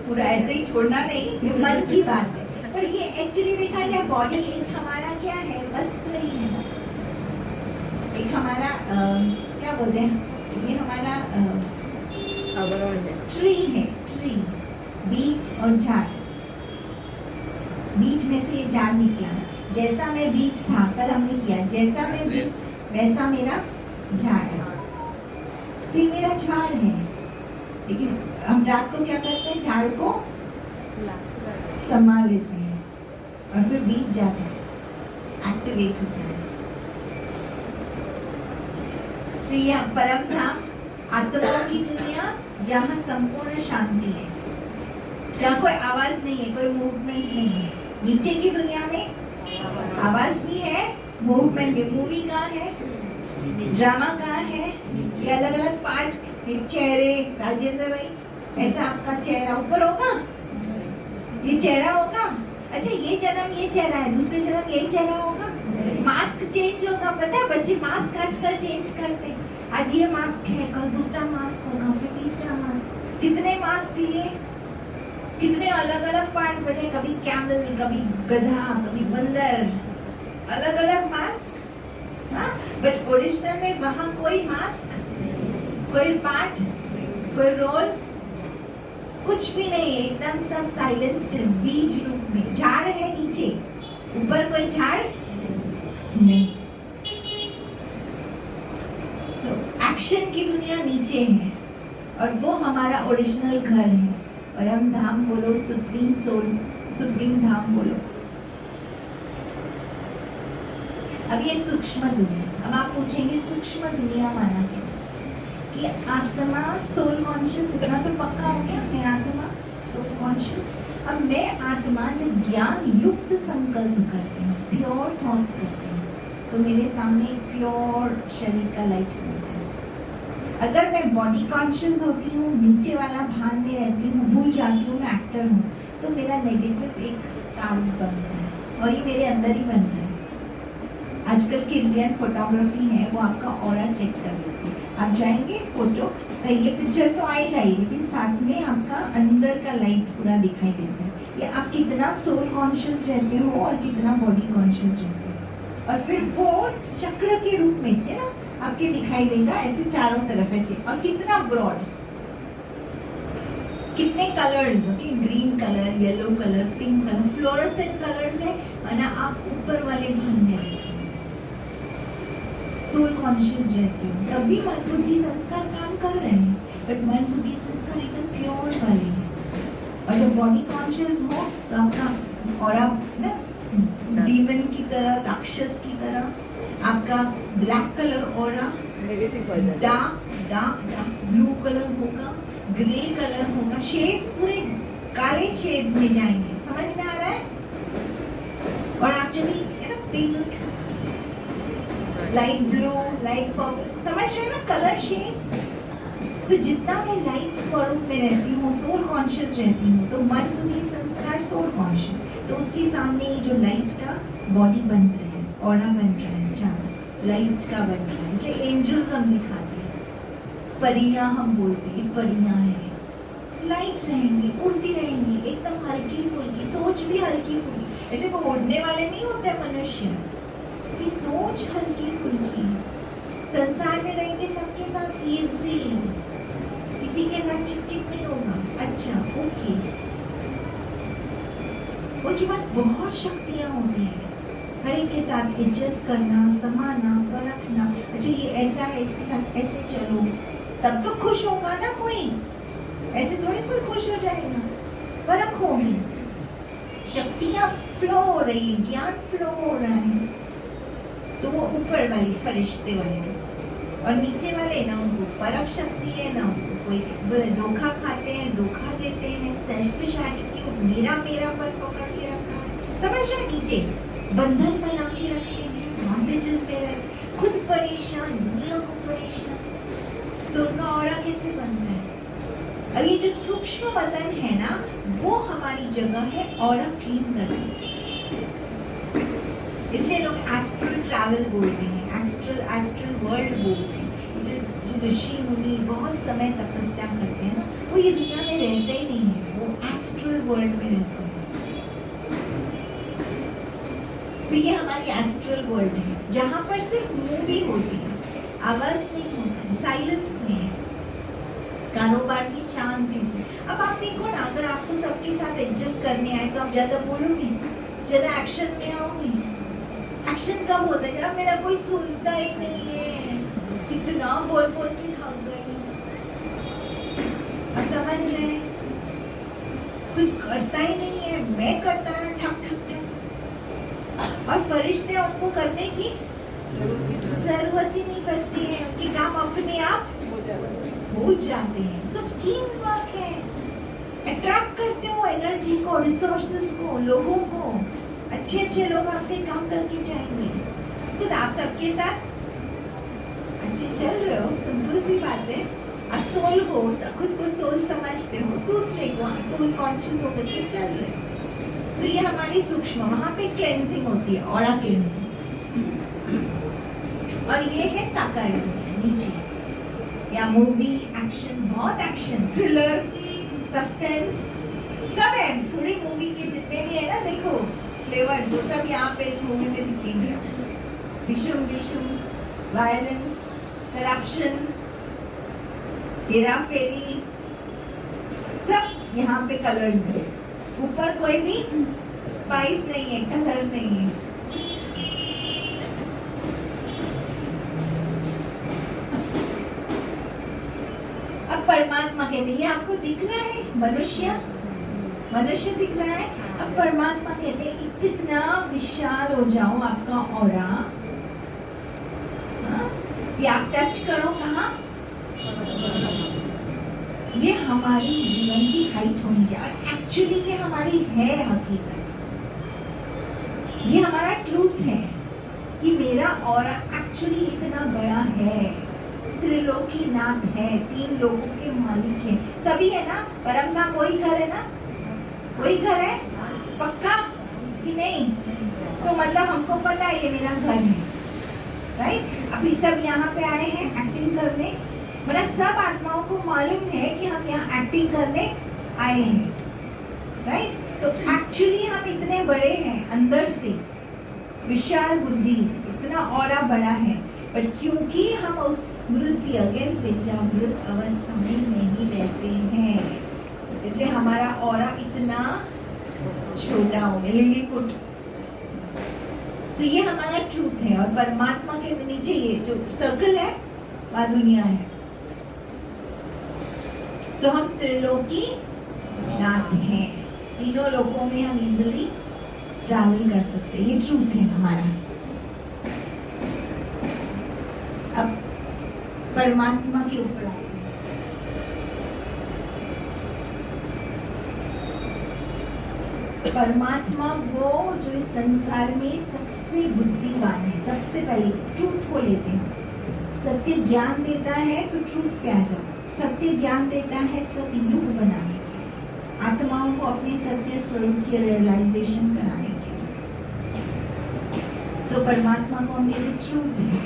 पूरा ऐसे ही छोड़ना नहीं, ये मन की बात है। पर ये एक्चुअली देखा जाए, बॉडी एक हमारा क्या है, वस्त्र ही है ना। एक हमारा क्या बोलते हैं, ये हमारा आवरण है, ट्री है, ट्री, बीज और झाड़। बीज में से ये झाड़ निकला। जैसा मैं बीज था, कल हमने किया, जैसा मैं बीज वैसा मेरा झाड़ है। तो ये मेरा झाड़ है, लेकिन हम रात को क्या करते हैं, झाड़ को संभाल लेते हैं और फिर बीज जाता है, एक्टिवेट होता है। तो ये परम धाम, आत्माओं की दुनिया, जहाँ संपूर्ण शांति है, जहाँ कोई आवाज नहीं है, कोई मूवमेंट नहीं है। नीचे की दुनिया में आवाज भी है, मूवमेंट भी। मूवी कहाँ है, ड्रामा कहाँ है, ये अलग अलग पार्ट, चेहरे। राजेंद्र भाई, ऐसा आपका चेहरा ऊपर होगा, ये चेहरा होगा। अच्छा, ये जन्म ये चेहरा है, दूसरे जन्म यही चेहरा होगा। मास्क चेंज होगा, पता है बच्चे मास्क आजकल चेंज करते हैं। आज ये मास्क है, कल दूसरा मास्क होगा, फिर तीसरा मास्क। कितने मास्क लिए, कितने अलग अलग पार्ट बने, कभी कैमल, कभी गधा, कभी बंदर, अलग अलग मास्क। हाँ, बट ओरिजिनल में वहाँ कोई मास्क, कोई पार्ट, कोई रोल, कुछ भी नहीं है, एकदम सब साइलेंस्ड, बीज रूप में। झाड़ है नीचे, ऊपर कोई झाड़ नहीं। तो एक्शन की दुनिया नीचे है, और वो हमारा ओरिजिनल घर है। परम धाम बोलो, सुप्रीम सोल, सुप्रीम धाम बोलो। अब ये सूक्ष्म दुनिया, अब आप पूछेंगे सूक्ष्म दुनिया माना क्या? कि आत्मा सोल कॉन्शियस, इतना तो पक्का हो गया, मैं आत्मा सोल कॉन्शियस। अब मैं आत्मा जब ज्ञान युक्त संकल्प करती हूँ, प्योर थॉट्स करती हूँ, तो मेरे सामने एक प्योर शरीर का लाइट होता है। अगर मैं बॉडी कॉन्शियस होती हूँ, नीचे वाला भान में रहती हूँ, भूल जाती हूँ मैं एक्टर हूँ, तो मेरा नेगेटिव एक कार्ड बनता है, और ये मेरे अंदर ही बनता है। आजकल की रियल फोटोग्राफी है, वो आपका ऑरा चेक कर लेती है। आप जाएंगे फोटो, ये पिक्चर तो आएगा ही, लेकिन साथ में आपका अंदर का लाइट पूरा दिखाई देता है। ये आप कितना सोल कॉन्शियस रहते हो और कितना बॉडी कॉन्शियस रहते हो। और फिर वो चक्र के रूप में है ना, आपके दिखाई देगा ऐसे चारों तरफ ऐसे, और कितना ब्रॉड। कितने colours, okay, green colour, yellow colour, pink colour, fluorescent colours है, और ना आप ऊपर वाले भान में रहते हो, सोल कॉन्शियस रहते हो, तब भी मन बुद्धि संस्कार काम कर रहे हैं, बट मन बुद्धि संस्कार एकदम प्योर वाले हैं। और जब बॉडी कॉन्शियस हो तो आपका, और आप ना डीमन की तरह, राक्षस की तरह, आपका ब्लैक कलर ऑरा नेगेटिव हो जाता है। डार्क ब्लू कलर होगा, ग्रे कलर होगा, शेड्स पूरे काले शेड्स में जाएंगे, समझ में आ रहा है? और एक्चुअली है ना pink, light blue, light purple, समझ रहे हैं ना कलर शेड्स? तो जितना मैं लाइट स्वरूप में रहती हूँ, सोल कॉन्शियस रहती हूँ, तो मन बुद्धि संस्कार सोल कॉन्शियस, तो उसके सामने ये जो लाइट का बॉडी बन रहा है, ऑरा बन रहा है, चांद लाइट का बन रहा है, इसलिए एंजल्स हम दिखाते हैं, परियां हम बोलते हैं, परियां है, लाइट रहेंगी, उड़ती रहेंगी, एकदम हल्की फुल्की, सोच भी हल्की फुल्की, ऐसे वो उड़ने वाले नहीं होते मनुष्य की सोच हल्की फुल्की, संसार में रहेंगे सबके साथ इजी, किसी के साथ चिक चिक नहीं होगा, अच्छा ओके, उनके पास बहुत शक्तियाँ होती हैं, हर एक के साथ एडजस्ट करना, समाना, परखना, अच्छा ये ऐसा है, इसके साथ ऐसे चलो, तब तो खुश होगा ना कोई, ऐसे थोड़ी कोई खुश हो जाएगा, परख होगी, शक्तियाँ फ्लो हो रही है, ज्ञान फ्लो हो रहा है, तो वो ऊपर वाली फरिश्ते वाले, और नीचे वाले ना उनको परख शक्ति है, ना उसको कोई धोखा खाते हैं, धोखा देते हैं, सेल्फिश एटीट्यूड, मेरा मेरा पर पकड़ के रखा है, समझ रहे? नीचे बंधन बना के रखे हैं, बॉन्डेजेस में रहते, खुद परेशान, दुनिया को परेशान, तो उनका ऑरा कैसे बनता है? अब ये जो सूक्ष्म वतन है ना, वो हमारी जगह है ऑरा क्लीन करने, इसलिए लोग एस्ट्रल ट्रैवल बोलते हैं, एस्ट्रल वर्ल्ड बोलते हैं, जो ऋषि मुनि बहुत समय तपस्या करते हैं ना, वो ये दुनिया में रहते ही नहीं है, वो एस्ट्रल वर्ल्ड में रहते हैं, तो ये हमारी एस्ट्रल वर्ल्ड है, जहाँ पर सिर्फ मूवी होती है, आवाज नहीं होता है, साइलेंस में है, कारोबार की शांति से। अब आप देखो ना, अगर आपको सबके साथ एडजस्ट करने आए तो आप ज्यादा बोलोगे, ज्यादा एक्शन में आओगे। एक्शन कब होता है जब मेरा कोई सुनता ही नहीं है, इतना बोल बोल के थक गई, अब समझ रहे हैं? कोई करता ही नहीं है, मैं करता है ठक ठक ठक, और फरिश्ते उनको करने की जरूरत ही नहीं पड़ती है, उनके काम अपने आप हो जाते हैं, तो टीम वर्क है, अट्रैक्ट करते हो एनर्जी को, रिसोर्सेस को, लोगों को, अच्छे अच्छे लोग आपके काम करके जाएंगे, तो आप सबके साथ अच्छे चल रहे हो, सिंपल सी बात है, आप सोल हो, खुद को सोल समझते हो, दूसरे को सोल कॉन्शियस होकर के चल रहे हो, तो ये हमारी सूक्ष्म, वहाँ पे क्लेंजिंग होती है, ऑरा क्लेंजिंग, और ये है साकार नीचे, या मूवी एक्शन, बहुत एक्शन, थ्रिलर, सस्पेंस सब है, पूरी मूवी के जितने भी है ना, देखो फ्लेवर्स, वो सब यहाँ पे इस मूवी में दिखेंगे, विषम विषम, वायलेंस, करप्शन, हेरा फेरी, सब यहाँ पे कलर्स है, ऊपर कोई भी स्पाइस नहीं है, कलर नहीं है। अब परमात्मा कहते हैं, ये आपको दिख रहा है, मनुष्य दिख रहा है, अब परमात्मा कहते हैं इतना विशाल हो जाओ आपका ऑरा, ये आप टच करो कहाँ, ये हमारी जीवन की हाइट होनी चाहिए, और एक्चुअली ये हमारी है हकीकत, ये हमारा ट्रूथ है कि मेरा ऑरा एक्चुअली इतना बड़ा है, त्रिलोकीनाथ है, 3 लोगों के मालिक है, सभी है ना, परम धाम वही घर है ना, वही घर है पक्का कि नहीं? तो मतलब हमको पता है ये मेरा घर है, राइट? अभी सब यहाँ पे आए हैं एक्टिंग करने, मतलब सब आत्माओं को मालूम है कि हम यहाँ एक्टिंग करने आए हैं, राइट? तो एक्चुअली हम इतने बड़े हैं अंदर से, विशाल बुद्धि, इतना ऑरा बड़ा है, पर क्योंकि हम उस स्मृति अगेन से जागृत अवस्था में नहीं रहते हैं, इसलिए हमारा ऑरा इतना छोटा हो गया, लिलीपुट। तो ये हमारा ट्रूथ है, और परमात्मा के नीचे ये जो सर्कल है वह दुनिया है। तो हम त्रिलोकी नाथ हैं, तीनों लोकों में हम इजिली ट्रैवल कर सकते हैं, ये ट्रूथ है हमारा। अब परमात्मा के ऊपर आते हैं। परमात्मा वो जो इस संसार में सबसे बुद्धिमान है, सबसे पहले ट्रूथ को लेते हैं। सत्य ज्ञान देता है तो ट्रूथ पे आ जाओ। सत्य ज्ञान देता है सब युग बनाने के, आत्माओं को अपने सत्य स्वरूप की रियलाइजेशन कराने के। सो परमात्मा को हम कहते ट्रूथ है।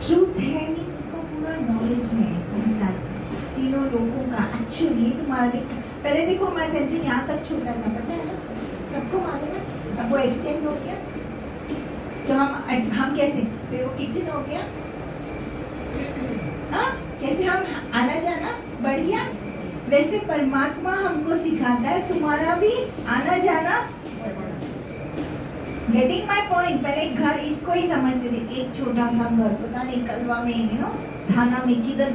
ट्रूथ है मीन्स उसको पूरा नॉलेज है संसार का, तीनों लोगों का। एक्चुअली तुम्हारा देखो, पहले देखो हमारा सेंटर यहाँ तक छोटा था, पता है ना, सबको मालूम है। अब वो एक्सटेंड हो गया तो हम कैसे, फिर वो किचन हो गया, हाँ कैसे हम आना जाना बढ़ गया। वैसे परमात्मा हमको सिखाता है तुम्हारा भी आना जाना। Getting my point. पहले घर इसको ही समझते थे, एक छोटा सा घर, पता नहीं कलवा में, यू नो, थाना में किधर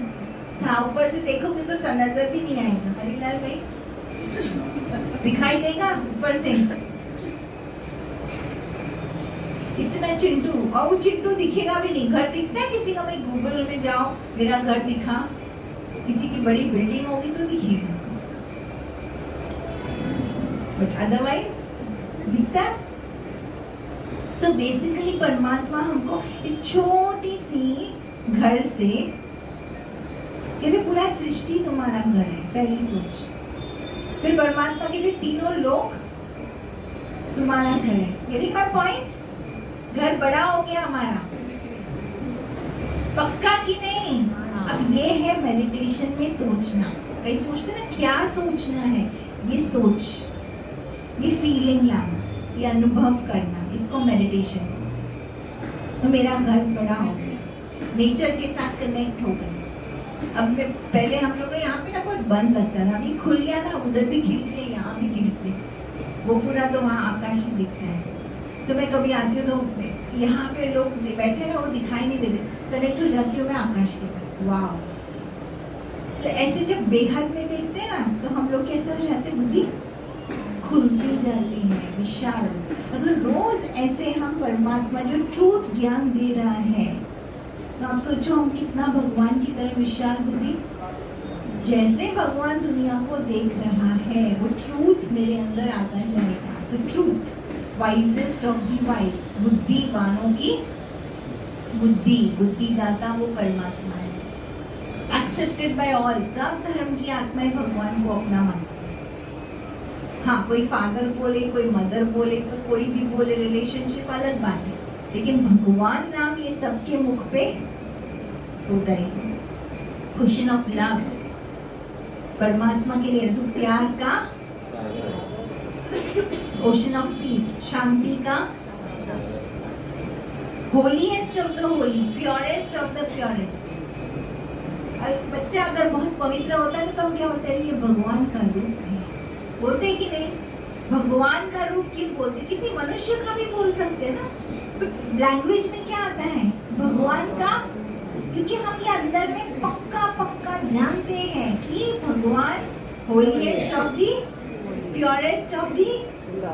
था, ऊपर से देखोगे तो नजर भी नहीं आएगा। हरिलाल भाई दिखाई देगा ऊपर से इतना चिंटू, और वो चिंटू दिखेगा भी नहीं। घर दिखता है किसी का, भाई गूगल में जाओ मेरा घर दिखा, किसी की बड़ी बिल्डिंग होगी तो दिखेगा, बट अदरवाइज दिखता है। तो बेसिकली परमात्मा हमको इस छोटी सी घर से कहते पूरा सृष्टि तुम्हारा घर है, पहली सोच। फिर परमात्मा कहते तीनों लोग तुम्हारा घर है। Getting my point? घर बड़ा हो गया हमारा, पक्का कि नहीं? अब ये है मेडिटेशन में सोचना। कई पूछते ना क्या सोचना है, ये सोच, ये फीलिंग लाना, ये अनुभव करना, इसको मेडिटेशन। तो मेरा घर बड़ा हो गया, नेचर के साथ कनेक्ट हो गया। अब मैं पहले हम लोग यहाँ पे ना बहुत बंद लगता था, अभी खुल गया ना, उधर भी खिड़की यहाँ भी खिड़की, वो पूरा तो वहाँ आकाश ही दिखता है। तो मैं कभी आती हूँ तो यहाँ पे लोग बैठे ना, वो दिखाई नहीं देते, कनेक्ट हो जाती हूँ मैं आकाश के साथ। वाह! तो ऐसे जब बेहद में देखते हैं ना तो हम लोग कैसे हो जाते, बुद्धि खुलती जाती है, विशाल। अगर रोज ऐसे हम परमात्मा जो ट्रूथ ज्ञान दे रहा है, तो आप सोचो हम कितना भगवान की तरह विशाल बुद्धि। जैसे भगवान दुनिया को देख रहा है वो ट्रूथ मेरे अंदर आता जाएगा। So truth, wisest of the wise, बुद्धिवानों की बुद्धि, बुद्धिदाता वो परमात्मा है। एक्सेप्टेड बाय ऑल, सब धर्म की आत्माएं भगवान को अपना मानती है। हाँ, कोई फादर बोले, कोई मदर बोले, तो कोई भी बोले, रिलेशनशिप अलग बात है, लेकिन भगवान नाम ये सबके मुख पे होता है। क्वेश्चन ऑफ लव, परमात्मा के लिए तो प्यार का, ओशन ऑफ पीस, शांति का, holiest of the Holi, purest of the purest. बच्चा अगर बहुत पवित्र होता है तो हम क्या बोलते हैं, ये भगवान का रूप है, बोलते कि नहीं? भगवान का रूप क्यों बोलते? किसी मनुष्य का भी बोल सकते हैं ना, लैंग्वेज में क्या आता है, भगवान का, क्योंकि हम ये अंदर में पक्का पक्का जानते हैं कि भगवान holiest of the, purest of the,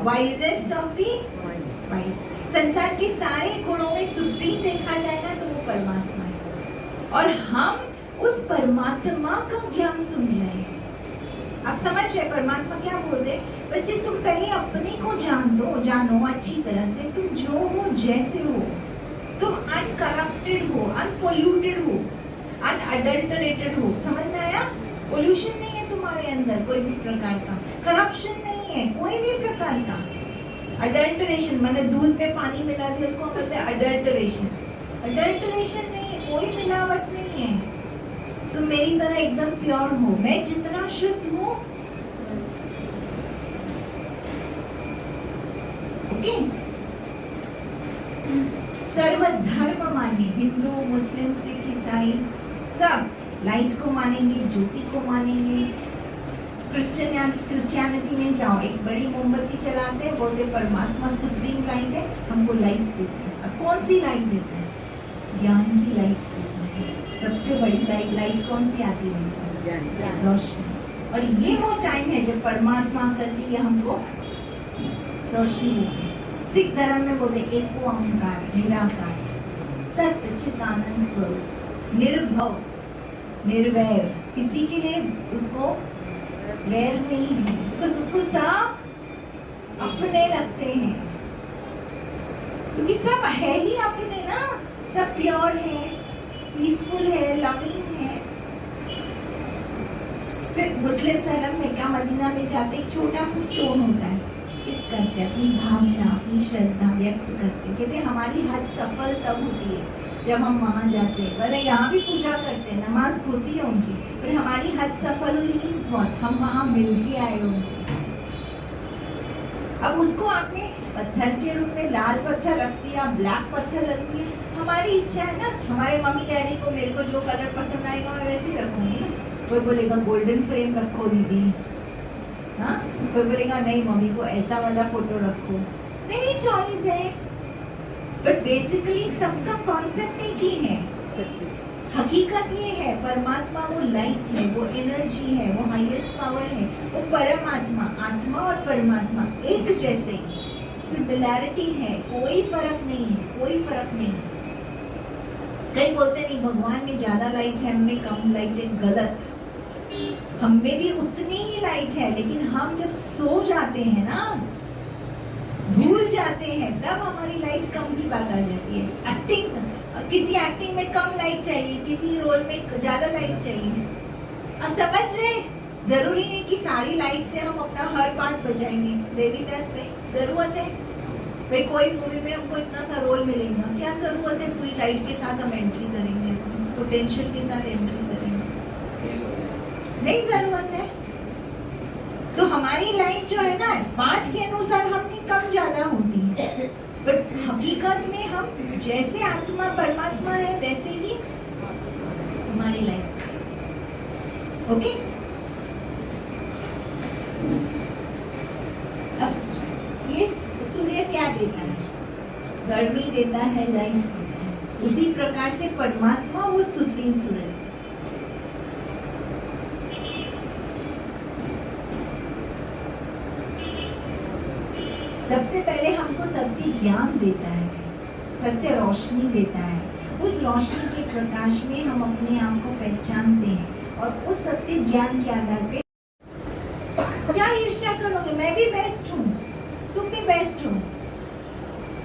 wisest of the wise. संसार के सारे गुणों में सुप्रीम देखा जाए ना तो वो परमात्मा है, और हम उस परमात्मा का ज्ञान सुन रहे हैं। आप समझ रहे परमात्मा क्या बोलते? बच्चे तुम पहले अपने को जान दो, जानो अच्छी तरह से, तुम जो हो जैसे हो, तुम अनकरप्टेड हो, अनपोल्यूटेड हो, अनअडल्टरेटेड हो। समझ में आया? पोल्यूशन नहीं है तुम्हारे अंदर कोई भी प्रकार का, करप्शन नहीं है कोई भी प्रकार का। अडल्टरेशन मैंने दूध में पानी मिला दिया, उसको कहते हैं अडल्टरेशन। अडल्टरेशन नहीं है, कोई मिलावट नहीं है। तुम मेरी तरह एकदम प्योर हो, मैं जितना शुद्ध हूँ, ओके? सर्व धर्म माने, हिंदू, मुस्लिम, सिख, ईसाई, सब लाइट को मानेंगे, ज्योति को मानेंगे, क्रिश्चियनिटी में जाओ, एक बड़ी मोमबत्ती चलाते हैं, बोलते परमात्मा सुप्रीम लाइट है, हमको लाइट देते हैं। अब कौन सी लाइट देते हैं? ज्ञान की लाइट देते हैं। सबसे बड़ी लाइट कौन सी आती है? रोशनी। और ये वो टाइम है जब परमात्मा करती है हमको रोशनी देती है। सिख धर्म में बोलते एक ओंकार, निराकार, सत्य चित आनंद स्वरूप, निर्भव, निर्वैर, किसी के लिए उसको वैर नहीं है, बस उसको सब अपने लगते हैं, क्योंकि सब है ही अपने ना, सब प्योर है, पीसफुल है, लविंग है। फिर मुस्लिम धर्म में क्या, मदीना में जाते एक छोटा सा स्टोन होता है, किस करते अपनी भावना, अपनी श्रद्धा व्यक्त करते, कहते हमारी हज सफल तब होती है जब हम वहाँ जाते हैं। अरे यहाँ भी पूजा करते हैं, नमाज होती है उनकी, पर हमारी हज सफल हुई मीन्स व्हाट, हम वहाँ मिल के आए उनके। अब उसको आपने पत्थर के रूप में लाल पत्थर रख दिया, ब्लैक पत्थर रख दिया, हमारी इच्छा है ना, हमारे मम्मी डैडी को मेरे को जो कलर पसंद आएगा मैं वैसे ही रखूंगी ना। कोई बोलेगा गोल्डन फ्रेम रखो दीदी, हाँ, कोई बोलेगा नहीं मम्मी को ऐसा वाला फोटो रखो, मेरी चॉइस है। बट बेसिकली सबका कॉन्सेप्ट एक ही है, हकीकत ये है परमात्मा वो लाइट है, वो एनर्जी है, वो हाईएस्ट पावर है, वो परमात्मा, आत्मा और परमात्मा एक जैसे, सिमिलैरिटी है, कोई फर्क नहीं है, कोई फर्क नहीं। कई बोलते नहीं भगवान में ज्यादा लाइट है, हमें कम लाइट है, गलत। हम में भी उतनी ही लाइट है, लेकिन हम जब सो जाते हैं ना, भूल जाते हैं, तब हमारी लाइट कम की बात आ जाती है। एक्टिंग, किसी एक्टिंग में कम लाइट चाहिए, किसी रोल में ज्यादा लाइट चाहिए। अब समझ रहे, जरूरी नहीं कि सारी लाइट से हम अपना हर पार्ट बजाएंगे। देवीदास में जरूरत है भाई, कोई मूवी में हमको इतना सा रोल मिलेगा, क्या जरूरत है पूरी लाइट के साथ हम एंट्री करेंगे, पोटेंशियल के साथ एंट्री करेंगे? नहीं जरूरत है। तो हमारी लाइट जो है ना, पार्ट के अनुसार हमने कम ज्यादा होती है, बट हकीकत में हम जैसे आत्मा परमात्मा है वैसे ही हमारी लाइफ। ओके, अब ये सूर्य क्या देता है? गर्मी देता है, लाइट देता है। उसी प्रकार से परमात्मा वो सुप्रीम सूरज है। सबसे पहले हमको सत्य ज्ञान देता है, सत्य रोशनी देता है। उस रोशनी के प्रकाश में हम अपने आप को पहचानते हैं, और उस सत्य ज्ञान के आधार पे क्या ईर्ष्या करोगे? मैं भी बेस्ट हूँ, तुम भी बेस्ट हो।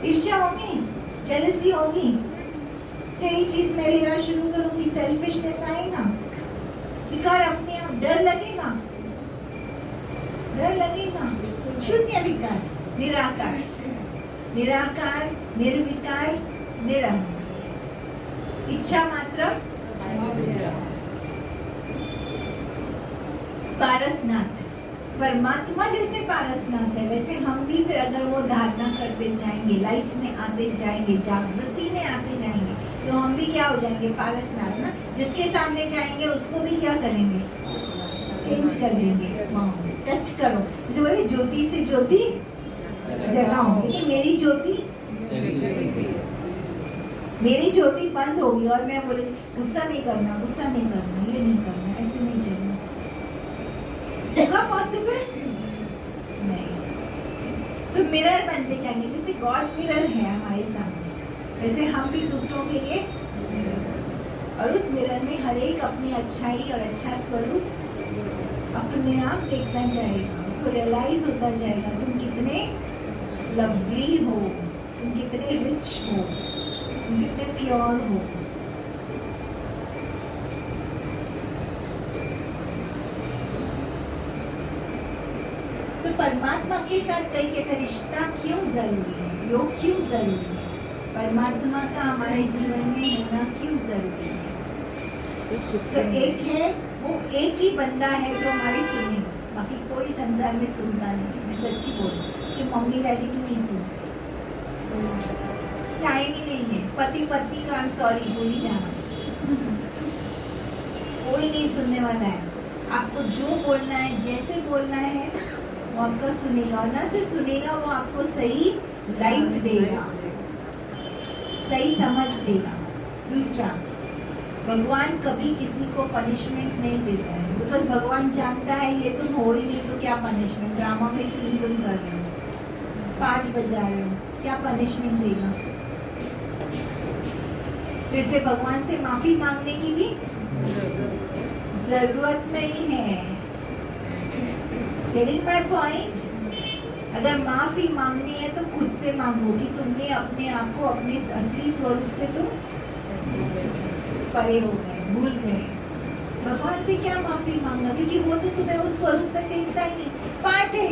ईर्ष्या होगी, जेलसी होगी, तेरी चीज मैं लेना शुरू करूंगी, सेल्फिशनेस आएगा, विकार अपने आप, डर लगेगा, डर लगेगा। शून्य विकार, निराकार, निराकार, निर्विकार, निरंकार, इच्छा मात्र, पारसनाथ। परमात्मा जैसे पारसनाथ है, वैसे हम भी फिर अगर वो धारणा करते जाएंगे, लाइट में आते जाएंगे, जागृति में आते जाएंगे, तो हम भी क्या हो जाएंगे? पारसनाथ ना। जिसके सामने जाएंगे उसको भी क्या करेंगे? चेंज कर देंगे, टच करो। जैसे बोले ज्योति से ज्योति जगाओ, लेकिन मेरी ज्योति बंद होगी और मैं बोले गुस्सा नहीं करना, गुस्सा नहीं करना, ये नहीं करना, ऐसे नहीं चलना, होगा पॉसिबल नहीं। तो मिरर बनते जाएंगे, जैसे गॉड मिरर है हमारे सामने, वैसे हम भी दूसरों के लिए, और उस मिरर में हर एक अपनी अच्छाई और अच्छा स्वरूप अपने आप देखना जाएगा, उसको रियलाइज होता जाएगा, तुम कितने लवली हो, तुम कितने रिच हो, तुम कितने प्योर हो। तो परमात्मा के साथ कई कहते रिश्ता क्यों जरूरी है, योग क्यों जरूरी है, परमात्मा का हमारे जीवन में होना क्यों जरूरी है? तो एक है, वो एक ही बंदा है जो हमारी सुनेगा, बाकी कोई संसार में सुनता नहीं। मैं सच्ची बोल रही हूँ कि मम्मी डैडी की नहीं सुनती, टाइम ही नहीं है। पति पत्नी का सॉरी भूल ही जाना, कोई नहीं सुनने वाला है। आपको जो बोलना है, जैसे बोलना है, वो आपका सुनेगा, और ना सिर्फ सुनेगा, वो आपको सही लाइट देगा, सही समझ देगा। दूसरा, भगवान कभी किसी को पनिशमेंट नहीं देता है, बिकॉज भगवान जानता है ये तुम हो ही नहीं तो क्या पनिशमेंट, ड्रामा में सीन तुम कर रहे हो, पार्ट बजा रहे हो, क्या पनिशमेंट देगा। तो इसलिए भगवान से माफी मांगने की भी जरूरत नहीं है। Getting my point? अगर माफी मांगनी है तो खुद से मांगो कि तुमने अपने आप को अपने असली स्वरूप से तुम परे हो गए, भूल गए। भगवान से क्या माफी मांगना, क्योंकि वो तो तुम्हें उस स्वरूप में देखता ही नहीं। पार्ट है,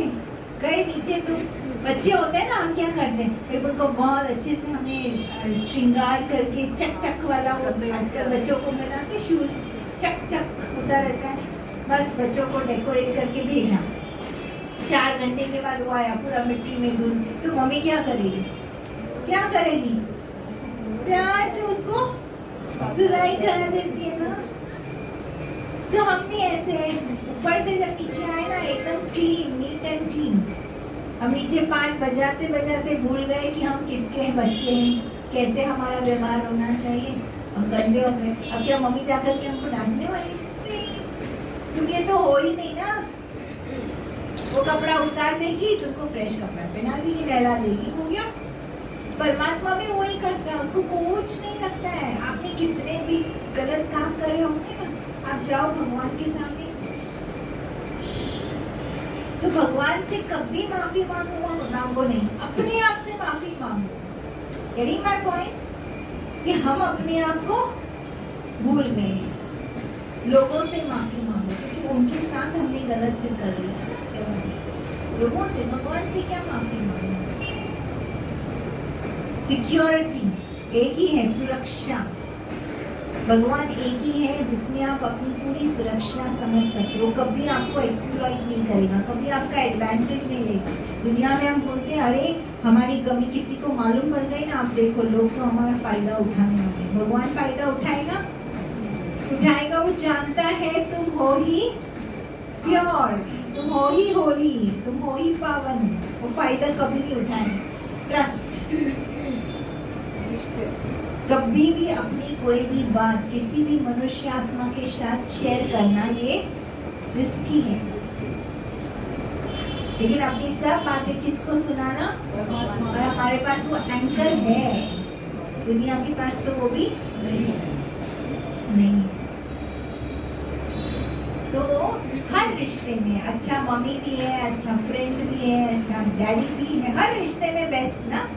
गए नीचे, तुम बच्चे होते हैं ना, हम क्या करते हैं, फिर उनको बहुत अच्छे से हमें श्रृंगार करके चक चक वाला, वो आजकल बच्चों को बनाते शूज चक चक होता रहता है, बस बच्चों को डेकोरेट करके भेजा। 4 घंटे के बाद वो आया पूरा मिट्टी में धुल, तो मम्मी क्या करेगी? क्या करेगी? प्यार से उसको धुलाई करा देती है ना। तो हम भी ऐसे ऊपर से जब नीचे आए ना, एकदम क्लीन, नीट एंड क्लीन, हम नीचे पार्ट बजाते बजाते भूल गए कि हम किसके बच्चे हैं, कैसे हमारा व्यवहार होना चाहिए, हम गंदे हो गए। अब क्या मम्मी जाकर के हमको डांटने वाली? क्योंकि ये तो हो ही नहीं ना। वो कपड़ा उतार देगी, तुमको फ्रेश कपड़ा पहना देगी, नहला देगी, हो गया। परमात्मा भी वही करता है, उसको कुछ नहीं लगता है। आपने कितने भी गलत काम करे होंगे ना, आप जाओ भगवान के सामने, तो भगवान से कभी माफी मांगो नहीं, अपने आप से माफी मांगो। Getting my point? कि हम अपने आप को भूल गए, लोगों से माफी मांगो, क्योंकि उनके साथ हमने गलत फिर कर लिया। लोगों से, भगवान से क्या माफी मांगो? सिक्योरिटी एक ही है, सुरक्षा। भगवान एक ही है जिसमें आप अपनी पूरी सुरक्षा समझ सकते हो। कभी आपको एक्सप्लॉइट नहीं करेगा, कभी आपका एडवांटेज नहीं लेगा। दुनिया में हम बोलते हैं अरे हमारी कमी किसी को मालूम पड़ गई ना, आप देखो लोग तो हमारा फायदा उठाने वाले। भगवान फायदा उठाएगा? उठाएगा। वो जानता है तुम हो ही प्योर, तुम हो ही होली, तुम हो ही पावन। वो फायदा कभी नहीं उठाएगा। ट्रस्ट। कभी भी अपनी कोई भी बात किसी भी मनुष्य आत्मा के साथ शेयर करना ये रिस्की है, लेकिन अपनी सब बातें किसको सुनाना? और हमारे पास वो एंकर है, दुनिया के पास तो वो भी नहीं। तो हर रिश्ते में अच्छा मम्मी भी है, अच्छा फ्रेंड भी है, अच्छा डैडी भी है, हर रिश्ते में बेस्ट ना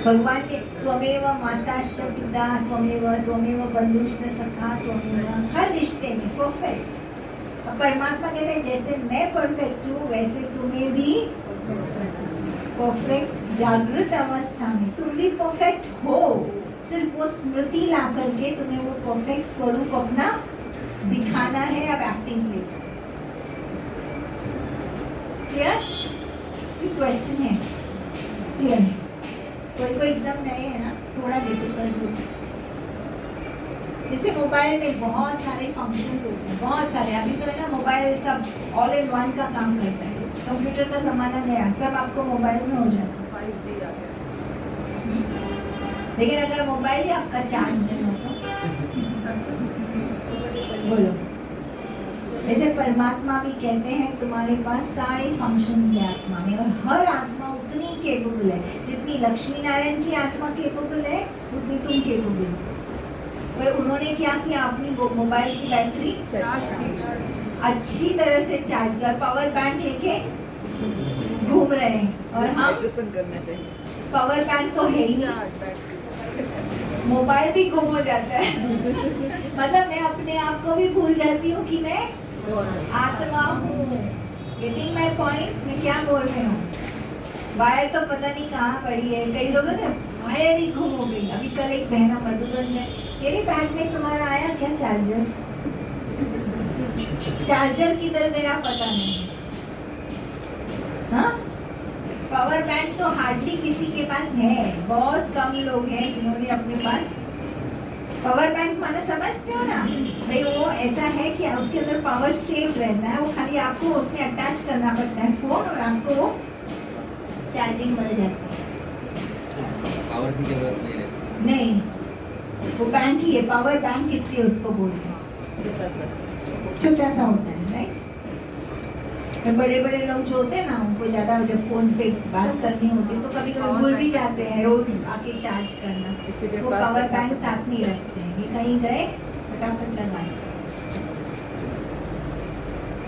भगवान के त्वमेव माताश्च पिता त्वमेव बंधुश्च सखा त्वमेव, हर रिश्ते में परफेक्ट। और परमात्मा कहते हैं जैसे मैं परफेक्ट हूँ वैसे तुम्हें भी परफेक्ट जागृत अवस्था में तुम भी परफेक्ट हो। सिर्फ वो स्मृति ला करके तुम्हें वो परफेक्ट स्वरूप अपना दिखाना है। अब एक्टिंग प्लीज। क्लियर? क्वेश्चन है? क्लियर है? कोई एकदम नए है ना, थोड़ा डिफिकल्ट होता है। जैसे मोबाइल में बहुत सारे फंक्शंस होते हैं, बहुत सारे। अभी तो है ना मोबाइल सब ऑल इन वन का काम करता है। कंप्यूटर का जमाना गया, सब आपको मोबाइल में हो जाता है। 5G आ गया। लेकिन अगर मोबाइल ही आपका चार्ज नहीं होता, बोलो। जैसे परमात्मा भी कहते हैं तुम्हारे पास सारे फंक्शंस है आत्मा में, और हर आत्मा उतनी केपेबल है जितनी लक्ष्मी नारायण की आत्मा केपेबल है उतनी तुम केपेबल हो। पर उन्होंने क्या किया, अपनी मोबाइल की बैटरी अच्छी तरह से चार्ज कर पावर बैंक लेके घूम रहे हैं, और हम करना चाहिए। पावर बैंक तो है ही नहीं, मोबाइल भी गुम हो जाता है। मतलब मैं अपने आप को भी भूल जाती हूँ कि मैं आत्मा हूँ। Getting my point? मैं क्या बोल रही हूँ? वायर तो पता नहीं कहाँ पड़ी है। कई लोगों ने वायर ही गुम हो गई। अभी कल एक बहना मधुबन में, मेरे बैग में तुम्हारा आया क्या चार्जर? चार्जर किधर गया पता नहीं। हाँ, पावर बैंक तो हार्डली किसी के पास है, बहुत कम लोग हैं जिन्होंने अपने पास पावर बैंक माने समझते हो ना भाई, वो ऐसा है कि उसके अंदर पावर सेव रहता है, वो खाली आपको उसमें अटैच करना पड़ता है फोन और आपको वो चार्जिंग मिल जाती है। पावर की जरूरत नहीं रहती। नहीं, वो बैंक ही है, पावर बैंक इसलिए उसको बोलते हैं। छोटा सा छोटा सा होता है, राइट। बड़े बड़े लोग जो होते हैं ना, उनको ज्यादा जब फोन पे बात करनी होती है तो कभी कभी भूल भी जाते हैं रोज आके चार्ज करना, इसीलिए वो पास पावर रखना बैंक पड़ता है। साथ नहीं रखते हैं, ये कहीं गए फटाफट लगा।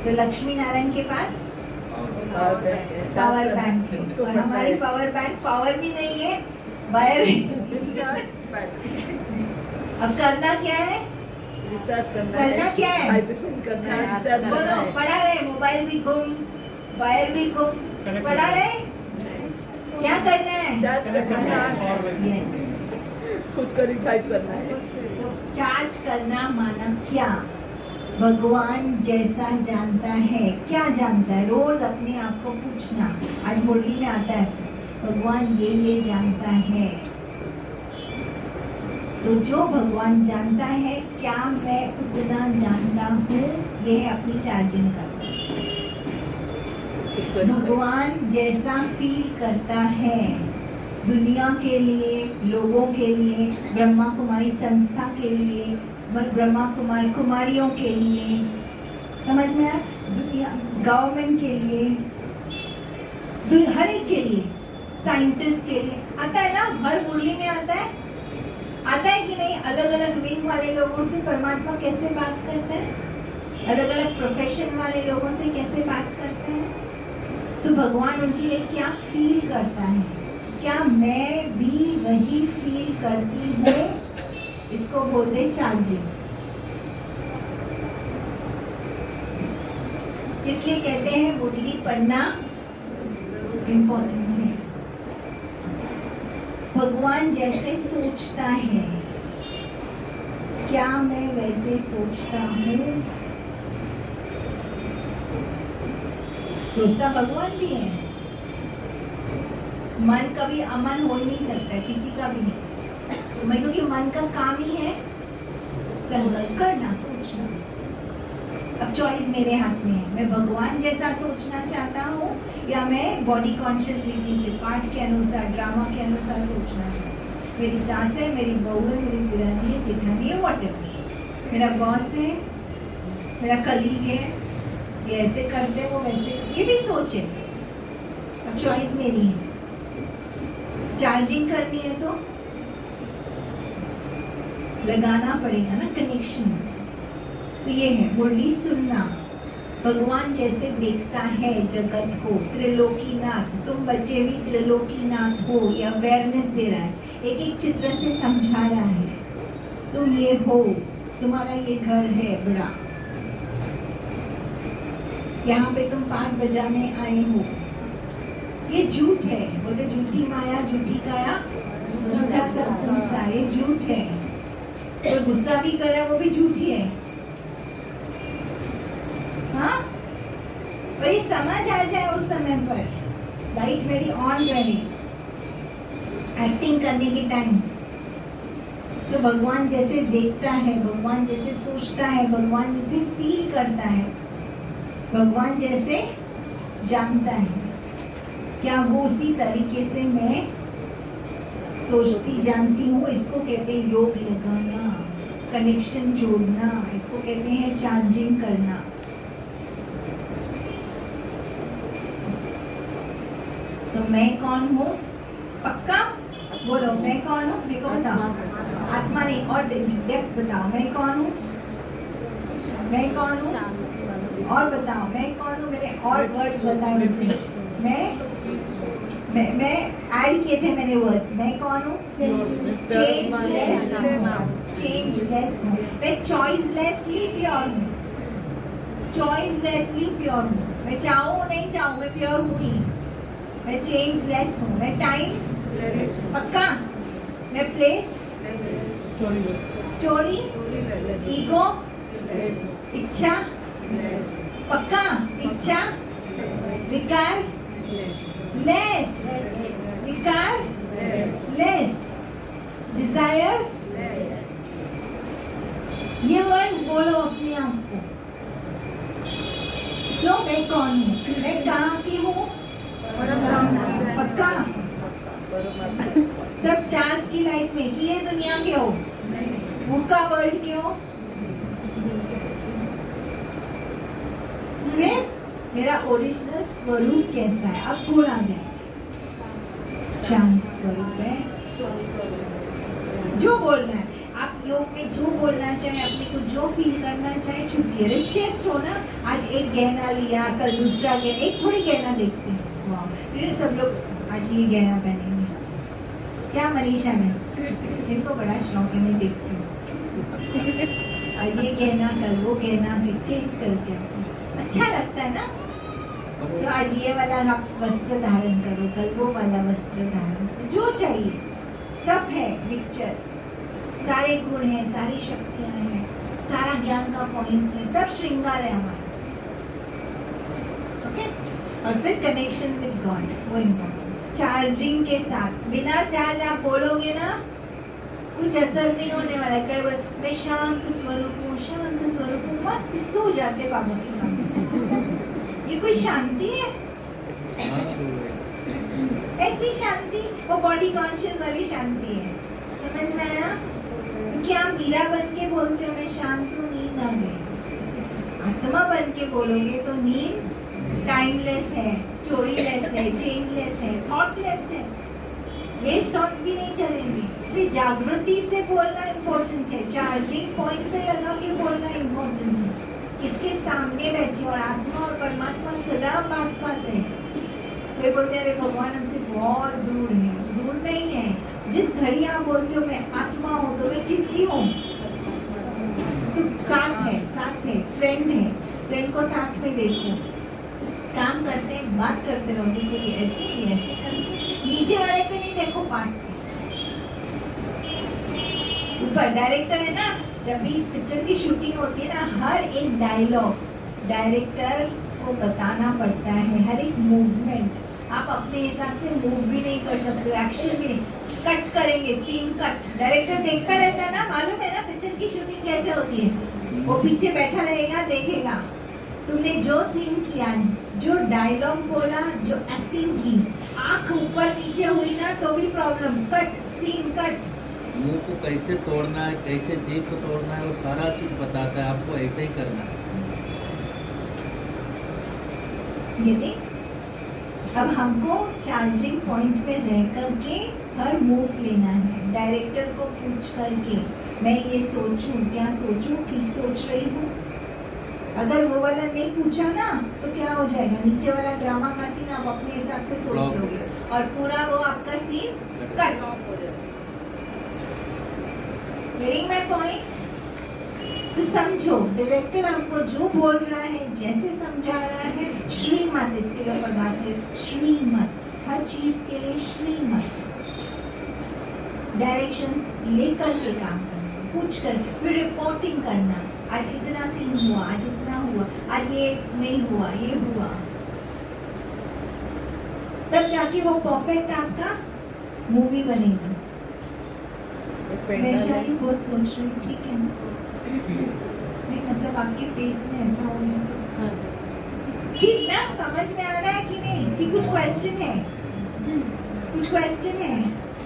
तो लक्ष्मी नारायण के पास पावर बैंक है, पावर चार्ज बैंक है, उनको और पड़ता हमारी है। पावर बैंक पावर भी नहीं है, वायर है। डिस्चार्ज बैटरी अब करना क्या है? रिचार्ज करना करना है, क्या है? वाइब्रेशन करना है, रिचार्ज करना बोलो, है। पड़ा रहे, मोबाइल भी गुम, वायर भी गुम, पड़ा रहे, क्या करना है? चार्ज करना है, Yes. खुद को रिवाइव करना है। चार्ज करना माना क्या? भगवान जैसा जानता है, क्या जानता है? रोज अपने आप को पूछना, आज मुरली में आता है भगवान ये जानता है। तो जो भगवान जानता है, क्या मैं उतना जानता हूँ? ये है अपनी चार्जिंग का। खुद को रिवाइव भगवान जैसा फील करता है दुनिया के लिए, लोगों के लिए, ब्रह्मा कुमारी संस्था के लिए, ब्रह्मा कुमारियों के लिए, समझ में आया? दुनिया गवर्नमेंट के लिए, हर एक के लिए, साइंटिस्ट के लिए आता है ना, हर मुरली में आता है कि नहीं? अलग अलग विंग वाले लोगों से परमात्मा कैसे बात करते हैं, अलग अलग प्रोफेशन वाले लोगों से कैसे बात करते हैं। तो भगवान उनके लिए क्या फील करता है, क्या मैं भी वही फील करती हूँ? इसको बोलते हैं चार्जिंग। इसलिए कहते हैं मुरली पढ़ना इम्पोर्टेंट है। भगवान जैसे सोचता है, क्या मैं वैसे सोचता हूँ? सोचता भगवान भी है। मन कभी अमन हो ही नहीं सकता, किसी का भी नहीं। तो मैं, क्योंकि मन का काम ही है संकल्प करना, सोचना। अब चॉइस मेरे हाथ में है, मैं भगवान जैसा सोचना चाहता हूँ या मैं बॉडी कॉन्शियस रीति से पाठ के अनुसार, ड्रामा के अनुसार सोचना चाहता हूँ। मेरी सास है, मेरी बहू है, मेरी दिरानी है, जेठानी है, व्हाटएवर, मेरा बॉस है, मेरा कलीग है, ये ऐसे करते हैं, वो वैसे, ये भी सोच है। अब चॉइस मेरी है। चार्जिंग करनी है तो लगाना पड़ेगा ना कनेक्शन। तो ये है मुरली सुनना। भगवान जैसे देखता है जगत को, त्रिलोकीनाथ, तुम बच्चे भी त्रिलोकीनाथ हो, या अवेयरनेस दे रहा है, एक एक चित्र से समझा रहा है, तुम ये हो, तुम्हारा ये घर है बड़ा, यहाँ पे तुम 5 बजाने आए हो, ये झूठ है, बोलते झूठी माया झूठी काया झूठा सब संसार, ये झूठ है। तो गुस्सा भी कर रहा है, वो भी झूठी है। हाँ, पर ये समझ आ जाए उस समय पर, लाइट मेरी ऑन रहे, एक्टिंग करने के टाइम। तो भगवान जैसे देखता है, भगवान जैसे सोचता है, भगवान जैसे फील करता है, भगवान जैसे जानता है, क्या वो उसी तरीके से मैं सोचती जानती हूँ। इसको कहते हैं योग लगाना, कनेक्शन जोड़ना, इसको कहते हैं चार्जिंग करना। तो मैं कौन हूँ? पक्का बोलो, मैं कौन हूँ? मेरे को बताओ, आत्मा नहीं, और डेप्थ बताओ, मैं कौन हूँ? मैं कौन हूँ? और बताओ, मैं कौन हूँ? मेरे और वर्ड्स बताए उसने। मैं ऐड किए थे मैंने वर्ड्स। मैं कौन हूँ? चेंजलेस हूँ, चेंजलेस हूँ। मैं चॉइसलेसली प्योर हूँ, चॉइसलेसली प्योर हूँ। मैं चाहूँ नहीं चाहूँ, मैं प्योर हूँ ही। मैं चेंजलेस हूँ। मैं टाइम पक्का, मैं प्लेस, स्टोरी, ईगो, इच्छा पक्का, इच्छा, विकार लेस, विकार लेस, डिजायर ये वर्ड्स बोलो अपने आप को। सो मैं कौन हूँ, मैं कहाँ की हूँ, पक्का सब स्टार्स की लाइफ में कि ये दुनिया के हो, उसका वर्ल्ड के हो। मेरा ओरिजिनल स्वरूप कैसा है, अब कौन आ जाए, शांत स्वरूप है। जो बोलना है आप योग में, जो बोलना चाहे, अपने को जो फील करना चाहे, छुट्टी रिचेस्ट हो ना। आज एक गहना लिया, कल दूसरा गहना, एक थोड़ी गहना देखते हैं, वाह फिर सब लोग आज ये गहना पहनेंगे। क्या मनीषा में इनको बड़ा शौक है, मैं देखती हूँ आज ये गहना, कल वो गहना, फिर चेंज करके आते हैं। अच्छा लगता है ना। तो आज ये वाला आप वस्त्र धारण करो, कल वो वाला वस्त्र धारण, जो चाहिए सब है मिक्सचर, सारे गुण हैं, सारी शक्तियां हैं, सारा ज्ञान का पॉइंट्स है, सब श्रृंगार है हमारा। ओके, और फिर कनेक्शन विद गॉड, वो इम्पोर्टेंट। चार्जिंग के साथ, बिना चार्ज आप बोलोगे ना कुछ असर नहीं होने वाला। कई बार मैं शांत स्वरूप हूँ, शांत स्वरूप हूँ, मस्त सो जाते बाबा के काम। ये कोई शांति है? ऐसी शांति वो बॉडी कॉन्शियस वाली शांति है, समझ में आया? क्योंकि आप मीरा बन के बोलते हो मैं शांत हूँ, नींद आ गई। आत्मा बन के बोलोगे तो नींद टाइमलेस है, स्टोरीलेस है, चेंजलेस है, थॉटलेस है, वेस्ट थॉट्स भी नहीं चलेंगे। इसलिए जागृति से बोलना इम्पोर्टेंट है, चार्जिंग पॉइंट पे लगा के बोलना इम्पोर्टेंट है। किसके सामने बैठे, और आत्मा और परमात्मा सदा पास पास है। वे बोलते अरे भगवान हमसे बहुत दूर है, दूर नहीं है। जिस घड़ी आप बोलते हो मैं आत्मा हूँ, तो मैं किसकी हूँ? साथ है, साथ है, फ्रेंड है, फ्रेंड को साथ में देखो। काम करते हैं, बात करते रहोगे, कोई ऐसे करते, नीचे वाले पे नहीं देखो, पार्ट पे। ऊपर डायरेक्टर है ना, जब भी पिक्चर की शूटिंग होती है ना, हर एक डायलॉग डायरेक्टर को बताना पड़ता है, हर एक मूवमेंट आप अपने हिसाब से मूव भी नहीं कर सकते, एक्शन भी नहीं, कट करेंगे, सीन कट, डायरेक्टर देखता रहता है ना, मालूम है ना पिक्चर की शूटिंग कैसे होती है। वो पीछे बैठा रहेगा, देखेगा तुमने जो सीन किया, जो डायलॉग बोला, जो एक्टिंग की, आंख ऊपर नीचे हुई ना तो भी प्रॉब्लम, कट, सीन कट। मुंह को कैसे तोड़ना है, कैसे जीभ को तोड़ना है, वो सारा चीज बताता है, आपको ऐसे ही करना है। ये अब हमको चार्जिंग पॉइंट पे रह करके हर मूव लेना है, डायरेक्टर को पूछ करके मैं ये सोचूं, क्या सोचूं, ठीक सोच रही हूँ। अगर वो वाला नहीं पूछा ना तो क्या हो जाएगा, नीचे वाला ड्रामा का सीन आप अपने हिसाब से सोच लोगे और पूरा वो आपका सीन कट ऑफ हो जाएगा। Getting my point? तो समझो, डायरेक्टर हमको जो बोल रहा है, जैसे समझा रहा है, श्रीमत, इसके ऊपर बात करें, श्रीमत, हर चीज के लिए श्रीमत, डायरेक्शंस लेकर के काम करना, पूछ कर फिर रिपोर्टिंग करना। आज इतना सीन हुआ, आज इतना हुआ, आज ये नहीं हुआ, ये हुआ, तब जाके वो परफेक्ट आपका मूवी बनेगा। वैशाली बहुत सोच रही, ठीक है ना? नहीं मतलब आपके फेस में ऐसा हो गया, ठीक ना? समझ में आ रहा है कि नहीं? कि कुछ क्वेश्चन है, कुछ क्वेश्चन है?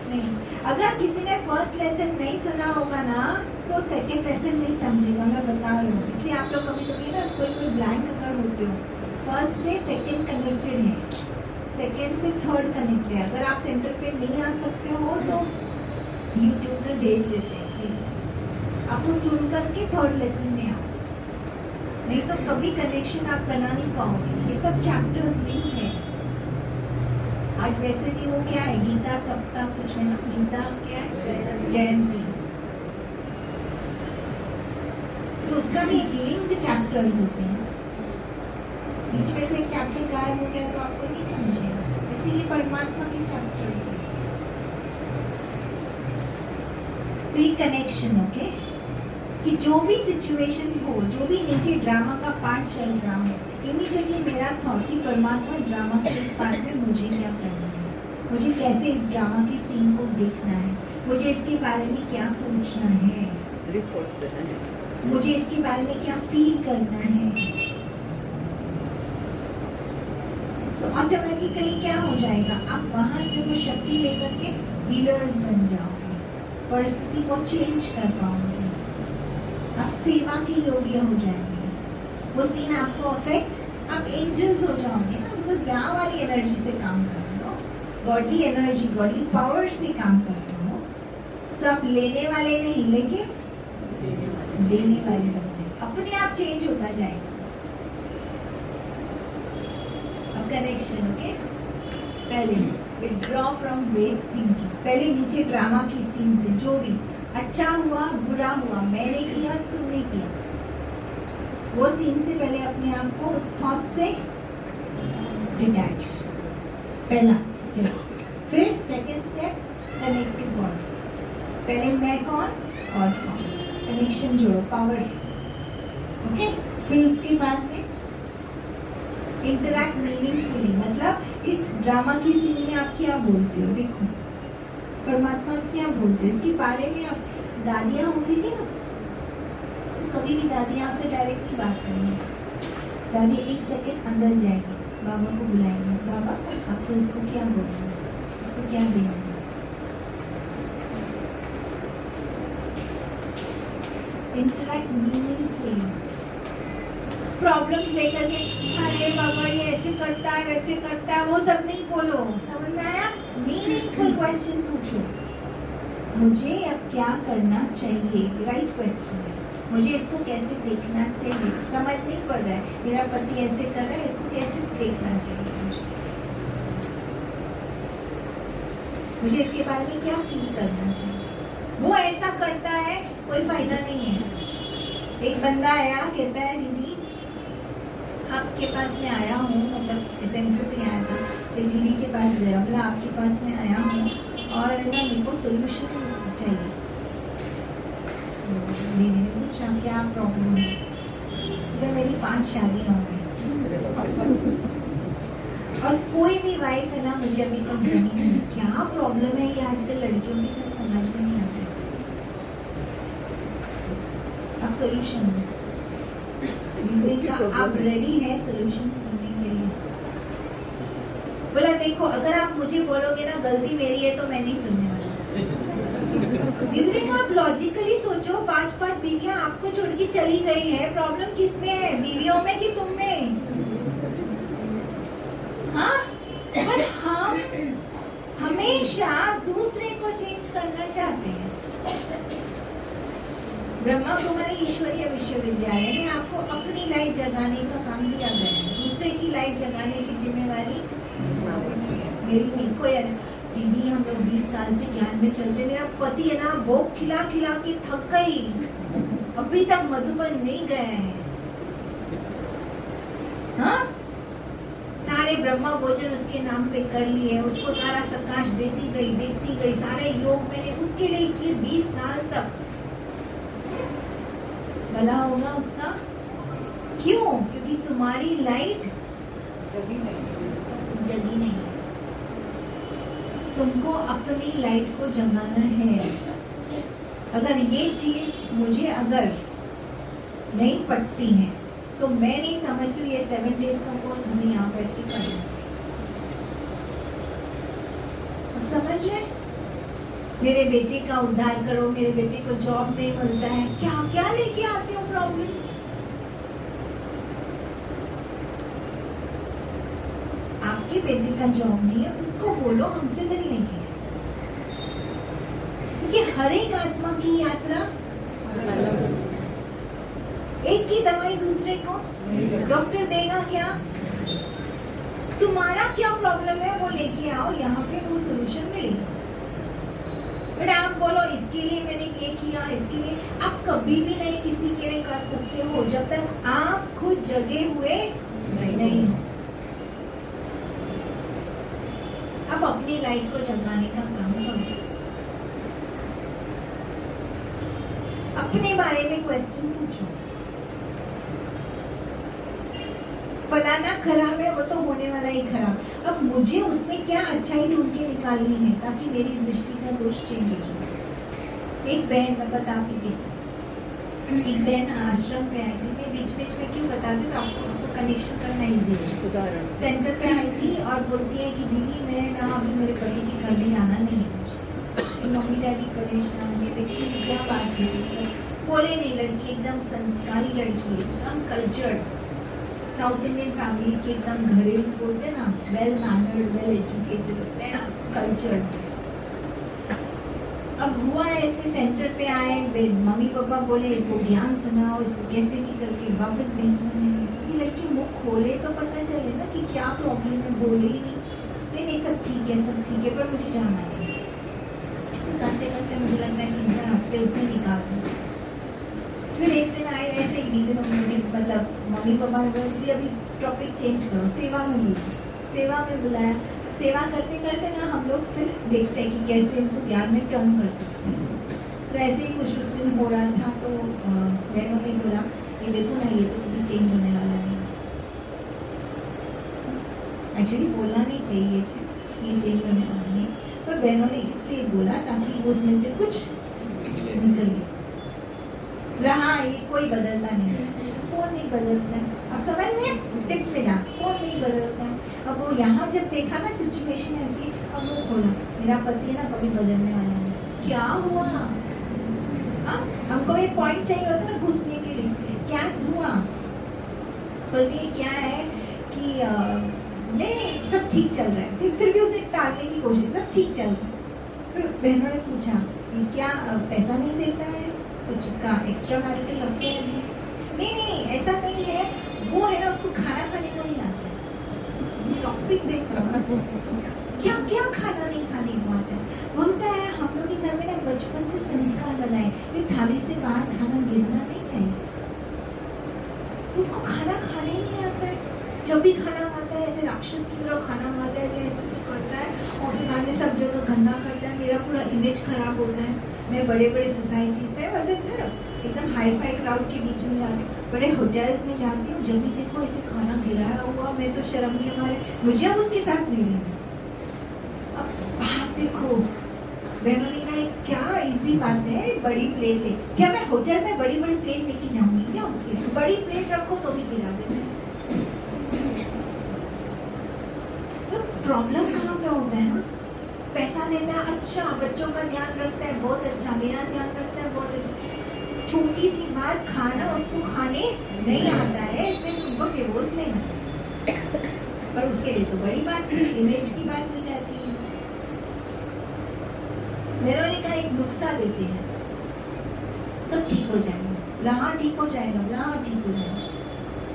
नहीं। अगर किसी ने फर्स्ट लेसन नहीं सुना होगा ना तो सेकंड लेसन नहीं समझेगा, मैं बता रही हूँ। इसलिए आप लोग कभी कभी ना कोई ब्लैंक अगर होते हो, फर्स्ट से सेकंड कनेक्टेड है, सेकंड से थर्ड कनेक्टेड है। अगर आप सेंटर पे नहीं आ सकते हो तो यूट्यूब में भेज देते हैं, आपको सुन करके थर्ड लेसन में आओ, नहीं तो कभी कनेक्शन आप बना नहीं पाओगे। ये सब चैप्टर्स लिंक है। आज वैसे भी वो क्या है, गीता सप्ताह कुछ है ना, गीता क्या है, जयंती, तो उसका भी एक लिंक चैप्टर्स होते हैं। बीच में से एक चैप्टर गायब हो गया तो आपको नहीं समझेगा। वैसे ये परमात्मा के चैप्टर्स हैं। तो ये कनेक्शन, ओके, कि जो भी सिचुएशन हो, जो भी नीचे ड्रामा का पार्ट चल रहा हो, इमीडिएटली मेरा थॉट कि परमात्मा ड्रामा के इस पार्ट में मुझे क्या करना है, मुझे कैसे इस ड्रामा के सीन को देखना है, मुझे इसके बारे में क्या सोचना है। रिपोर्ट देना है। मुझे इसके बारे में क्या फील करना है। सो ऑटोमेटिकली क्या हो जाएगा, आप वहां से वो शक्ति लेकर के हीलर्स बन जाओगे, परिस्थिति को चेंज कर पाओगे, आप सेवा के योग्य हो जाएंगे। वो सीन आपको अफेक्ट, आप एंजल्स हो जाओगे ना, बिकॉज यहाँ वाली एनर्जी से काम कर रहे हो, गॉडली एनर्जी, गॉडली पावर से काम कर रहे हो। सो आप लेने वाले नहीं, लेकिन देने वाले बनते, अपने आप चेंज होता जाएगा। अब कनेक्शन, ओके। पहले विड्रॉ फ्रॉम वेस्ट थिंकिंग, पहले नीचे ड्रामा की सीन से, जो भी अच्छा हुआ बुरा हुआ, मैंने किया तुमने किया, वो सीन से पहले अपने आप को उस थॉट से डिटैच, पहला स्टेप। फिर second step, connect to God. पहले मैं कौन, गॉड कौन, कनेक्शन जोड़ो, पावर, ओके। फिर उसके बाद में इंटरैक्ट मीनिंगफुली, मतलब इस ड्रामा की सीन में आप क्या बोलते हो, देखो परमात्मा क्या बोलते हैं इसके बारे में। आप दादियाँ होती थी ना, तो कभी भी दादियाँ आपसे डायरेक्टली बात करेंगी, दादी एक सेकंड अंदर जाएंगे, बाबा को बुलाएंगे, बाबा आपको इसको क्या बोलना है, इसको क्या देना है। इंटरैक्ट मीनिंगफुली, प्रॉब्लम्स लेकर के अरे बाबा ये ऐसे करता है वैसे करता है, वो सब नहीं बोलो, समझ में आया। मीनिंगफुल क्वेश्चन पूछो, मुझे अब क्या करना चाहिए, राइट क्वेश्चन है। मुझे इसको कैसे देखना चाहिए, समझ नहीं पड़ रहा है, मेरा पति ऐसे कर रहा है, इसको कैसे देखना चाहिए, मुझे इसके बारे में क्या फील करना चाहिए। वो ऐसा करता है, कोई फायदा नहीं है। एक बंदा आया, कहता है दीदी आपके पास में आया हूँ, मतलब एसेंटर पे आया था, फिर दीदी के पास गया, बोला आपके पास में आया हूँ और ना मेरे को सोल्यूशन चाहिए। दीदी ने पूछा क्या प्रॉब्लम है, तो मेरी 5 शादियाँ हो गई और कोई भी वाइफ है ना मुझे अभी तक जमी नहीं, क्या प्रॉब्लम है ये आजकल लड़कियों के साथ समझ में नहीं आता। अब सोल्यूशन आप रेडी है सोल्यूशन सुनने के लिए। बोला देखो अगर आप मुझे बोलोगे ना गलती मेरी है तो मैं नहीं सुनने वाला। दीदी ने आप लॉजिकली सोचो, 5 बीवियां आपको छोड़ के चली गई है, प्रॉब्लम किसमें है, बीवियों में कि तुम में? हाँ, पर हम हमेशा दूसरे को चेंज करना चाहते हैं। ब्रह्मा कुमारी ईश्वरीय विश्वविद्यालय में आपको अपनी लाइट जगाने का काम दिया गया है, दूसरे की लाइट जगाने की जिम्मेवारी मेरी नहीं। कोई दीदी हम लोग 20 साल से ज्ञान में चलते, मेरा पति है ना भोग खिला खिला के थक गई, अभी तक मधुबन नहीं गए हैं। हाँ, सारे ब्रह्मा भोजन उसके नाम पे कर लिए, उसको सारा सकाश देती गई, सारे योग मैंने उसके लिए किए 20 साल तक। भला होगा उसका? क्यों? क्योंकि तुम्हारी लाइट जगी नहीं। तुमको अपनी लाइट को जगाना है। अगर ये चीज मुझे अगर नहीं पड़ती है तो मैं नहीं समझती ये 7 डेज का कोर्स हमें यहाँ बैठ के करना चाहिए। अब समझ रहे? मेरे बेटे का उद्धार करो, मेरे बेटे को जॉब नहीं मिलता है, क्या क्या लेके आते हो प्रॉब्लम्स। आपके बेटे का जॉब नहीं है, उसको बोलो हमसे मिलने के लिए, क्योंकि हर एक आत्मा की यात्रा एक की दवाई दूसरे को डॉक्टर देगा क्या? तुम्हारा क्या प्रॉब्लम है वो लेके आओ, यहाँ पे वो सॉल्यूशन मिलेगा। बट आप बोलो इसके लिए मैंने ये किया, इसके लिए आप कभी भी नहीं किसी के लिए कर सकते हो जब तक आप खुद जगे हुए नहीं हो। अब अपनी लाइट को जगाने का काम करो। अपने बारे में क्वेश्चन पूछो, फलाना खराब है वो तो होने वाला ही खराब, अब मुझे उसमें क्या अच्छाई ढूंढ के निकालनी है ताकि मेरी दृष्टि का दोष चेंज हो जाए। एक बहन, मैं बताती किसी, एक बहन आश्रम पे आई थी, मैं बीच बीच में क्यों बताती हूँ, तो आपको कनेक्शन करना इजी है। उदाहरण सेंटर पे आई थी और बोलती है कि दीदी मैं ना अभी मेरे पति के घर में जाना नहीं है मुझे, मम्मी डैडी परेशान, ये देखिए क्या बात है। बोले नहीं, लड़की एकदम संस्कारी लड़की है, एकदम कल्चर्ड, साउथ इंडियन फैमिली के एकदम घरेलू बोलते हैं ना, वेल मैनर्ड, वेल एजुकेटेड होते हैं ना, कल्चर्ड। अब हुआ ऐसे, सेंटर पे आए, मम्मी पापा बोले इसको ज्ञान सुनाओ, इसको कैसे भी करके वापस भेजना है। ये लड़की मुख खोले तो पता चले ना कि क्या प्रॉब्लम है, बोले ही नहीं, नहीं सब ठीक है, सब ठीक है, पर मुझे जाना है। ऐसे करते करते मुझे लगता है 3-4 हफ्ते उसने निकाल दिया। फिर एक दिन आए ऐसे ही, दीदी ने मतलब मम्मी पापा ने बोला दीदी अभी टॉपिक चेंज करो, सेवा में बुलाया, सेवा में बुलाया। सेवा करते करते ना हम लोग फिर देखते हैं कि कैसे इनको ज्ञान में टर्न कर सकते हैं। तो ऐसे ही कुछ उस दिन हो रहा था, तो बहनों ने बोला कि देखो ना ये तो कभी चेंज होने वाला नहीं है। एक्चुअली बोलना नहीं चाहिए ये चीज़, ये चेंज होने वाला नहीं, पर बहनों ने इसलिए बोला ताकि वो उसमें से कुछ निकल गया। हाँ, ये कोई बदलता नहीं है, कौन नहीं बदलता है, अब समझ में टिप मिला, कौन नहीं बदलता है। अब वो यहाँ जब देखा ना सिचुएशन ऐसी, अब वो खोला मेरा पति है ना कभी बदलने वाला नहीं, क्या हुआ। हमको एक पॉइंट चाहिए होता ना घुसने के लिए, क्या हुआ, बल्कि क्या है कि नहीं सब ठीक चल रहा है, फिर भी उसने टालने की कोशिश, सब ठीक चल रहा है। फिर बहनों ने पूछा कि क्या पैसा नहीं देता है, कुछ उसका एक्स्ट्रा मैरिटल अफेयर है। नहीं ऐसा नहीं है, वो है ना उसको खाना खाने को नहीं आता है। टॉपिक देख रहा हूँ, क्या क्या खाना नहीं खाने को आता है। बोलता है हम लोग के घर में ना बचपन से संस्कार बनाए, ये थाली से बाहर खाना गिरना नहीं चाहिए। उसको खाना खाने नहीं आता है, जब भी खाना खाता है ऐसे राक्षस की तरह खाना खाता है, ऐसे ऐसे करता है और फिर बाद में सब जगह गंदा करता है, मेरा पूरा इमेज खराब होता है। मैं बड़े बड़े सोसाइटीज़ में मतलब एकदम हाई फाई क्राउड के बीच में जाती हूँ, बड़े होटल्स में जाती हूँ, जब भी देखो ऐसे खाना गिराया हुआ, मैं तो शर्म नहीं हमारे, मुझे अब उसके साथ नहीं रहना। अब बात देखो, बहनों ने कहा क्या इजी बात है, बड़ी प्लेट ले, क्या मैं होटल में बड़ी बड़ी प्लेट लेके जाऊंगी क्या, उसके लिए बड़ी प्लेट रखो तो भी गिरा देते। तो प्रॉब्लम कहाँ पे होता है ना, पैसा देता है अच्छा, बच्चों का ध्यान रखता है बहुत अच्छा, मेरा ध्यान रखता है बहुत अच्छा, छोटी सी बात खाना उसको खाने नहीं आता है, इसमें तुमको डिवोर्स लेना, पर उसके लिए तो बड़ी बात इमेज की बात हो जाती है। मेरे ने कहा एक नुस्खा देते हैं, सब ठीक हो जाएगा, बोला हाँ ठीक हो जाएगा, बोला हाँ ठीक हो जाएगा।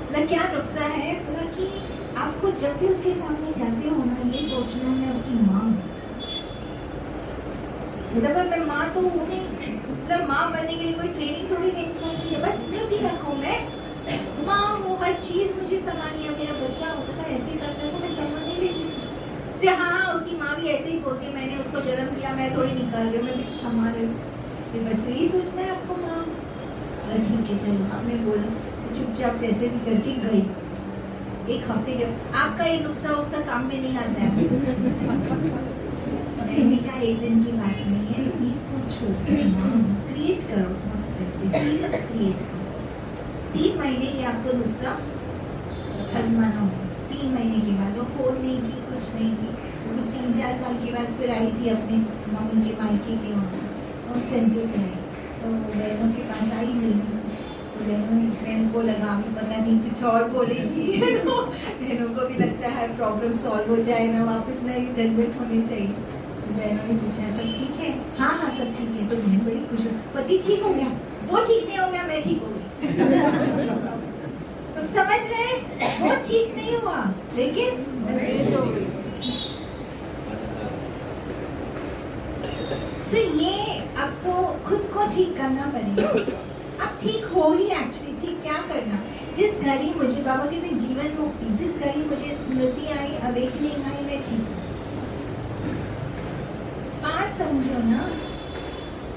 बोला क्या नुस्खा है, बोला कि आपको जब भी उसके सामने जाते हो ना, ये सोचना है उसकी माँ, मतलब मैं माँ तो हूँ नहीं, मतलब माँ बनने के लिए कोई ट्रेनिंग थोड़ी लेनी पड़ती है, बस स्मृति रखो मैं माँ हूँ, हर चीज़ मुझे संभालनी है। मेरा बच्चा होता था ऐसे करता है तो मैं समझ नहीं लेती थी, हाँ उसकी माँ भी ऐसे ही बोलती है, मैंने उसको जन्म दिया, मैं थोड़ी निकाल रही हूँ, मैं भी तो संभाल रही हूँ, बस यही सोचना है आपको माँ। ठीक है चलो, आपने बोला, चुपचाप जैसे भी करके गई। एक हफ्ते के आपका ये नुस्खा उक्सा काम में नहीं आता है। मैंने कहा एक दिन की बात नहीं है, ये सोचो क्रिएट करो, क्रिएट करो। 3 महीने ये आपको नुस्खा आजमाना होगा। 3 महीने के बाद वो फोन नहीं की, कुछ नहीं की, वो 3-4 साल के बाद फिर आई थी अपने मम्मी के मायके के वहाँ, और सेंटर पे आई, तो बहनों के पास आई नहीं, तो बहन को लगा अभी पता नहीं कुछ और बोलेगी, बहनों को भी लगता है प्रॉब्लम सॉल्व हो जाए ना, वापस नई जजमेंट होनी चाहिए। बहनों ने पूछा सब ठीक है, हाँ हाँ सब ठीक है, तो बहन बड़ी खुश हो, पति ठीक हो गया, वो ठीक नहीं हो गया, मैं ठीक हो गई। तो समझ रहे, वो ठीक नहीं हुआ लेकिन से ये आपको खुद को ठीक करना पड़ेगा। अब ठीक हो ही, एक्चुअली ठीक क्या करना, जिस घड़ी मुझे बाबा कहते जीवन मुक्ति, जिस घड़ी मुझे स्मृति आई, अवेकनिंग आई, मैं ठीक हूँ। आज समझो ना,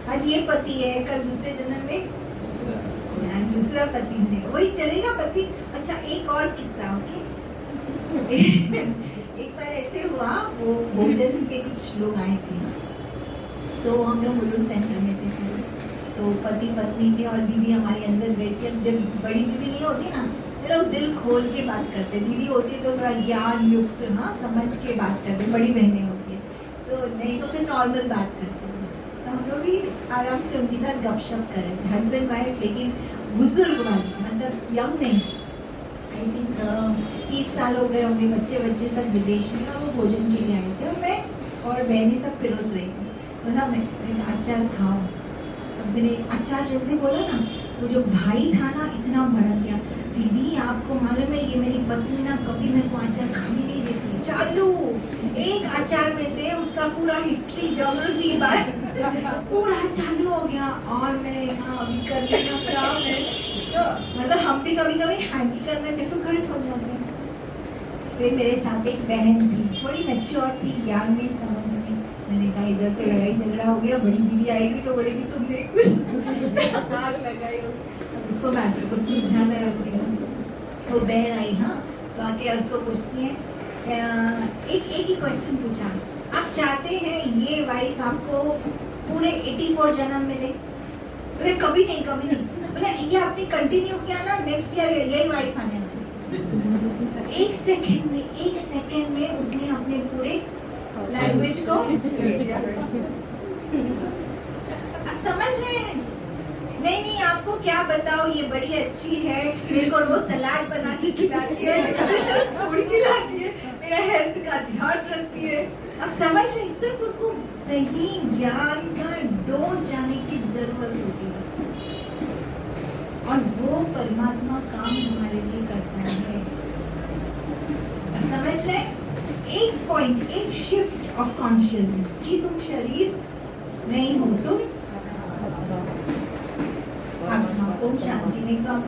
आज ये पति है, कल दूसरे जन्म में दूसरा पति मिलेगा, वही चलेगा पति। अच्छा एक और किस्सा, ओके। एक बार ऐसे हुआ, वो भोजन पे कुछ लोग आए थे, तो हम लोग मुलुंड सेंटर में थे, सो सो पति पत्नी थे और दीदी हमारे अंदर गई थी। अब जब बड़ी दीदी नहीं होती ना, ये लोग दिल खोल के बात करते, दीदी होती तो थोड़ा ज्ञान युक्त, हाँ, समझ के बात करते, बड़ी बहनें होती है तो नहीं तो फिर नॉर्मल बात करते हैं। तो हम लोग भी आराम से उनके साथ गपशप कर रहे थे, हस्बैंड वाइफ, लेकिन बुजुर्ग वाली, मतलब यंग नहीं। आई थिंक 30 साल हो गए होंगे, बच्चे सब विदेश में, और वो भोजन के लिए आए थे और मैं और बहनें सब पिरोस रही थी। बोला मैं अचार खाओ। अब मैंने अचार जैसे बोला ना, वो जो भाई था ना इतना भड़क गया, दीदी आपको मालूम है ये मेरी पत्नी ना कभी मेरे को अचार खाने नहीं देती। चालू एक अचार में से उसका पूरा हिस्ट्री, ज्योग्राफी, पूरा चालू हो गया और मैं यहाँ अभी कर लेना काम है। तो मतलब हम भी कभी कभी हैंडल करना डिफिकल्ट हो जाते हैं। फिर मेरे साथ एक बहन थी, थोड़ी मैच्योर थी, ज्ञान में, समझ में। मैंने कहा इधर तो लड़ाई झगड़ा हो गया, बड़ी दीदी आएगी तो बोलेगी तुमने कुछ आग लगाई होगी, अब उसको मैटर को सुलझाना है अपने। वो बहन आई, हाँ, तो आके उसको पूछती है, एक ही क्वेश्चन पूछा, आप चाहते हैं ये वाइफ आपको पूरे 84 जन्म मिले? बोले कभी नहीं कभी नहीं। बोले ये आपने कंटिन्यू किया ना, नेक्स्ट ईयर यही वाइफ आने वाली। एक सेकंड में उसने अपने पूरे लैंग्वेज को आप समझ रहे हैं? नहीं आपको क्या बताओ, ये बड़ी अच्छी है, मेरे को रोज सलाद बना के खिलाती है, न्यूट्रिशियस फूड खिलाती है, मेरा हेल्थ का ध्यान रखती है। आप समझ रहे हैं? सिर्फ उनको सही ज्ञान का डोज जाने की जरूरत होती है और वो परमात्मा काम हमारे लिए करता है। आप समझ रहे हैं? एक पॉइंट, एक शिफ्ट ऑफ कॉन्शियसनेस कि तुम शरीर नहीं हो, तुम आत्मा। ओम शांति। नहीं तो आप